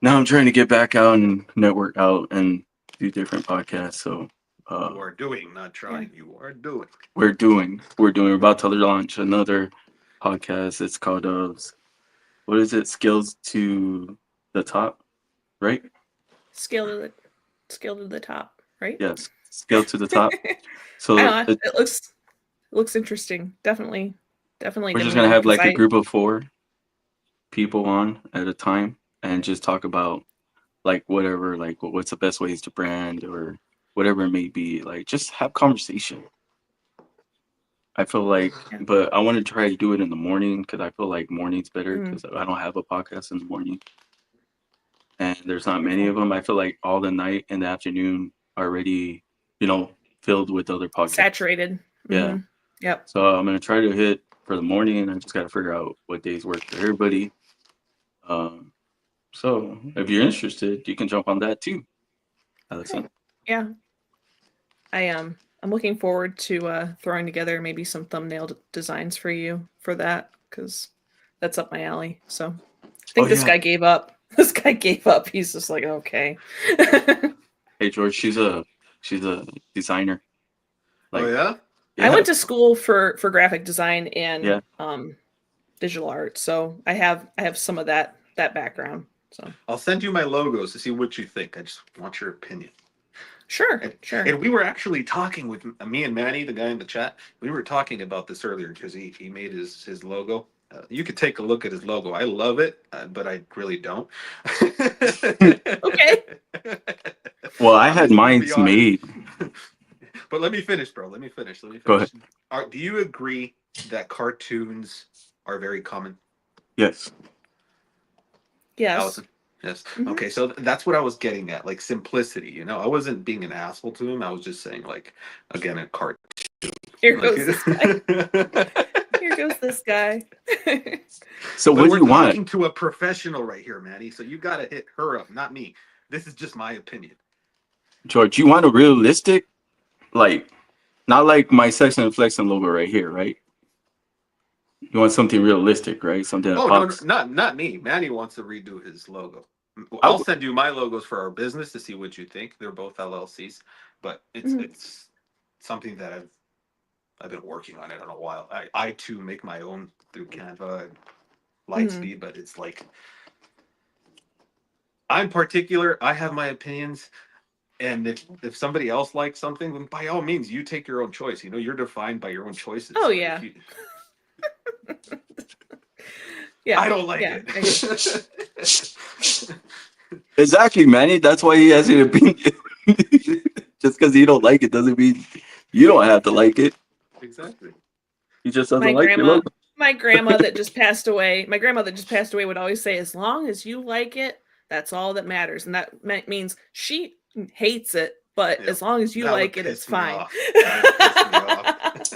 Now I'm trying to get back out and network out and do different podcasts. So You are doing, not trying. You are doing. we're about to launch another podcast. It's called what is it? Skills to the top, right? Scale to the scale to the top, right? Yes, skill to the top. I So don't know. It looks interesting. Definitely we're just gonna gonna be have because like a I group of 4 people on at a time and just talk about like whatever, like what's the best ways to brand or whatever it may be. Like just have conversation. I feel like, Yeah. but I want to try to do it in the morning because I feel like morning's better Mm, because I don't have a podcast in the morning and there's not many of wonderful. them. I feel like all the night and the afternoon are already, you know, filled with other podcasts. Saturated. Yeah. Yep. So I'm gonna try to hit for the morning, and I just gotta figure out what days work for everybody. Um, so if you're interested, you can jump on that too, Allison. Okay. Yeah. I'm looking forward to throwing together maybe some thumbnail designs for you for that because that's up my alley. So I Oh think this yeah. guy gave up. This guy gave up. He's just like, okay. Hey George, she's a designer. Oh Like yeah. I yeah, went to school for graphic design and yeah. digital art, so I have some of that background. So I'll send you my logos to see what you think. I just want your opinion. sure, And, sure. and we were actually talking with me and Manny, the guy in the chat. We were talking about this earlier because he made his logo. You could take a look at his logo. I love it, but I really don't. Okay. Well, I I'm had just gonna be mine's honest. made. But let me finish, bro. Let me finish. Go ahead. Do you agree that cartoons are very common, Yes. Yes. Allison? Yes. Hmm. Okay, so that's what I was getting at, like simplicity. I wasn't being an asshole to him. I was just saying, like, again, a cartoon. Here Like, goes this guy. Here goes this guy. So but what do we're you want, talking to a professional right here, Manny. So you got to hit her up, not me. This is just my opinion. George? You want a realistic, like not like my Sexin and Flexin logo right here, right? You want something realistic, right? Something that Oh no, no, pops. not me. Manny wants to redo his logo. I I'll w- send you my logos for our business to see what you think. They're both LLCs, but it's Mhm. it's something that I've been working on it in a while. I too make my own through Canva and Mhm. Lightspeed, but it's like I'm particular. I have my opinions, and if somebody else likes something, then by all means, you take your own choice. You're defined by your own choices. Oh So if yeah. you, Yeah. I don't like Yeah. I agree. it. exactly, Manny. That's why he has an opinion. Just because you don't like it doesn't mean you don't have to like it. Exactly. He just doesn't My like your grandma, logo. my grandma that just passed away. My grandma that just passed away would always say, "As long as you like it, that's all that matters," and that means she hates it, but Yeah, as long as you that would like it, it's piss me fine. off. That would piss me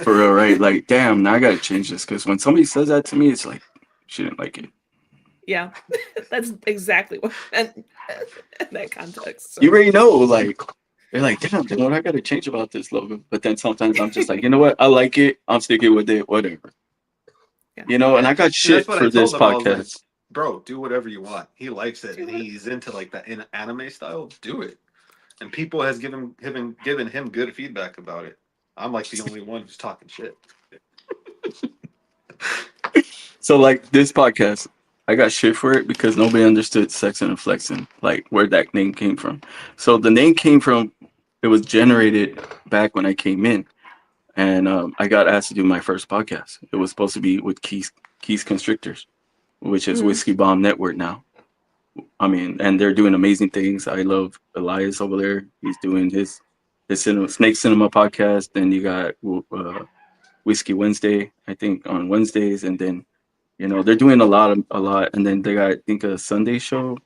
off. For real, right? Like, damn, now I gotta change this because when somebody says that to me, it's like she didn't like it. Yeah, that's exactly what in that context. You So already know, like they're like, damn, you know what I gotta change about this logo. But then sometimes I'm just like, you know what? I like it. I'm sticking with it. Whatever. yeah, You know, and Yeah, I got and that's shit what I for this told him. I was like, podcast. bro, do whatever you want. He likes it, and do it. he's into like that in anime style. Do it. And people has given him good feedback about it. I'm like the only one who's talking shit. So like this podcast, I got shit for it because nobody understood Sexin and Flexin, like where that name came from. So the name came from it was generated back when I came in, and I got asked to do my first podcast. It was supposed to be with Keys Constrictors, which is Mhm. Whiskey Bomb Network now. I mean, and they're doing amazing things. I love Elias over there. He's doing his Snake Cinema podcast. Then you got Whiskey Wednesday, I think on Wednesdays, and then they're doing a lot, and then they got I think a Sunday show.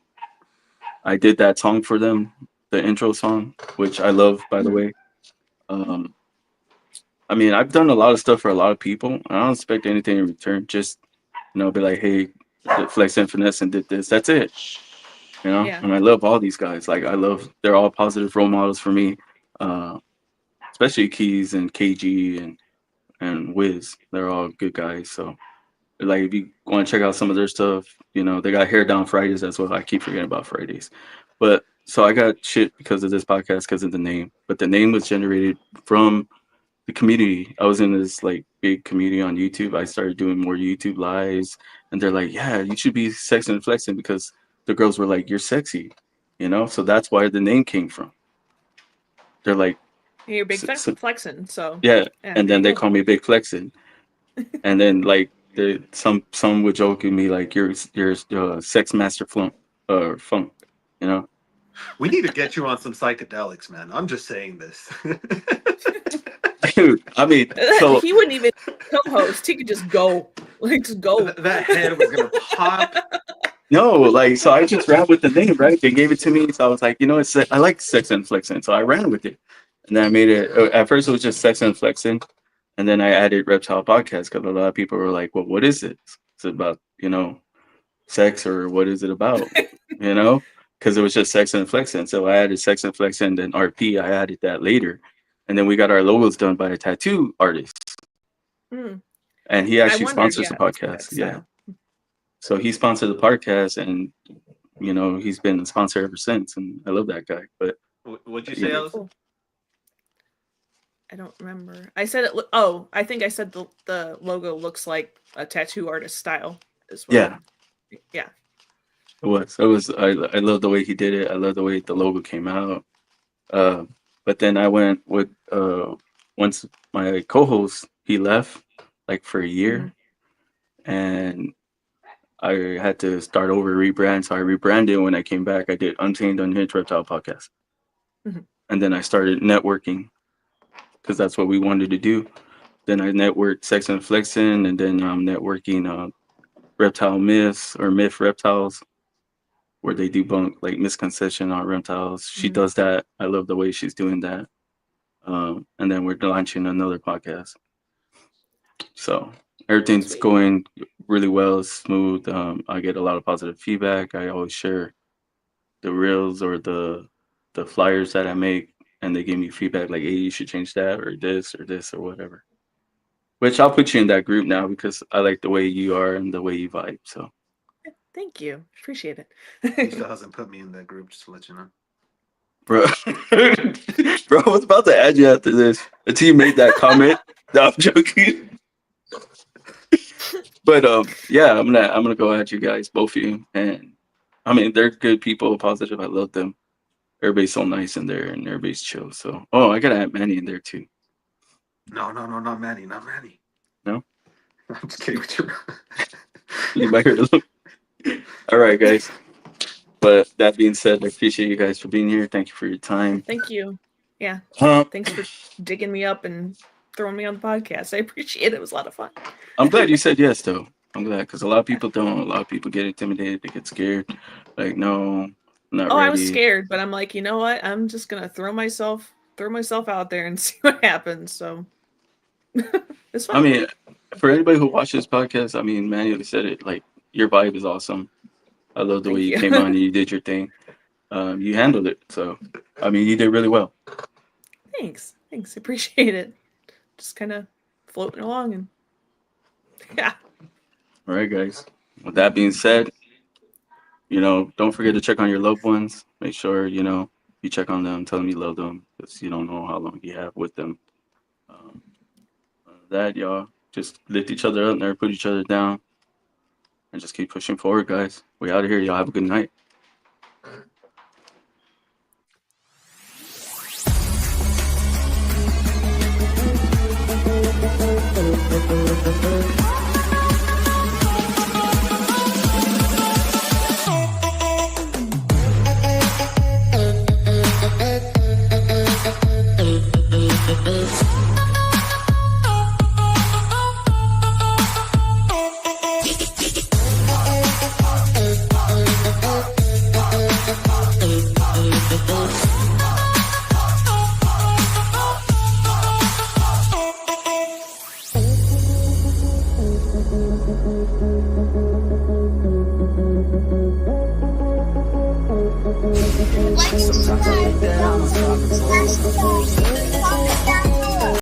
I did that song for them, the intro song, which I love, by the Mhm. way. Um, I mean, I've done a lot of stuff for a lot of people. I don't expect anything in return. Just be like, hey, Flex and Finesse and did this. That's it. Yeah. And I love all these guys. Like they're all positive role models for me. Uh, especially Keys and KG and Wiz. They're all good guys. So like if you want to check out some of their stuff, they got Hair Down Fridays as well. I keep forgetting about Fridays. But so I got shit because of this podcast because of the name. But the name was generated from the community. I was in this like big community on YouTube. I started doing more YouTube lives, and they're like, "Yeah, you should be sexing and flexing," because the girls were like, "You're sexy." So that's where the name came from. They're like, You're big so, flexing, so "Yeah," yeah, and there then you they go. call me Big Flexing, and then like some would joke with me like, "You're sex master flunk or funk," you know. We need to get you on some psychedelics, man. I'm just saying this. Dude, I mean, so He wouldn't even co-host. He could just go. Like, just go. That head was gonna pop. no, like, so I just ran with the name, right? They gave it to me, so I was like, you know, I like Sexin Flexin, so I ran with it, and then I made it. At first, it was just Sexin Flexin, and then I added Reptile Podcast because a lot of people were like, well, what is it? Is it about, you know, sex, or what is it about? You know, because it was just Sex and Flexin. So I added Sex and Flexin, then RP. I added that later, and then we got our logos done by a tattoo artist, and he actually sponsors the podcast. Yeah, so he sponsored the podcast, and you know he's been a sponsor ever since, and I love that guy. But what'd you say, Allison? I don't remember. I said it. Oh, I think I said the logo looks like a tattoo artist style as well. Yeah. Yeah. It was. I love the way he did it. I love the way the logo came out. But then I went with once my co-host, he left like for a year, and I had to start over, rebrand. So I rebranded. When I came back, I did Untamed Unhinged Reptile Podcast, and then I started networking because that's what we wanted to do. Then I networked Sex and Flexin, and then I'm networking Reptile Myths or Myth Reptiles, where they debunk like misconception on reptiles. She does that. I love the way she's doing that. And then we're launching another podcast. So everything's going really well, smooth. I get a lot of positive feedback. I always share the reels or the flyers that I make, and they give me feedback like, hey, you should change that or this or whatever. Which I'll put you in that group now because I like the way you are and the way you vibe. So thank you. Appreciate it. He still hasn't put me in that group, just to let you know. Bro, I was about to add you after this until you made that comment. No, I'm joking. But yeah, I'm gonna go at you guys, both of you, and I mean they're good people, positive. I love them. Everybody's so nice in there, and everybody's chill. So, I gotta add Manny in there too. No, not Manny, not Manny. No, I'm just kidding with you. you might hear the look. All right, guys. But that being said, I appreciate you guys for being here. Thank you for your time. Thank you. Yeah. Thanks for digging me up and throwing me on the podcast. I appreciate it. It was a lot of fun. I'm glad you said yes, though. I'm glad because a lot of people don't. A lot of people get intimidated. They get scared. Like, no, I'm not ready. I was scared, but I'm like, you know what? I'm just gonna throw myself out there and see what happens. So it's fun. I mean, for anybody who watches this podcast, I mean, Manuel said it. Like, your vibe is awesome. I love the way you came on and you did your thing. You handled it. So, I mean, you did really well. Thanks. Appreciate it. Just kind of floating along and yeah. All right, guys. With that being said, don't forget to check on your loved ones. Make sure, you check on them, tell them you love them because you don't know how long you have with them. That, y'all, just lift each other up, never put each other down, and just keep pushing forward, guys. We out of here. Y'all have a good night. Like, subscribe,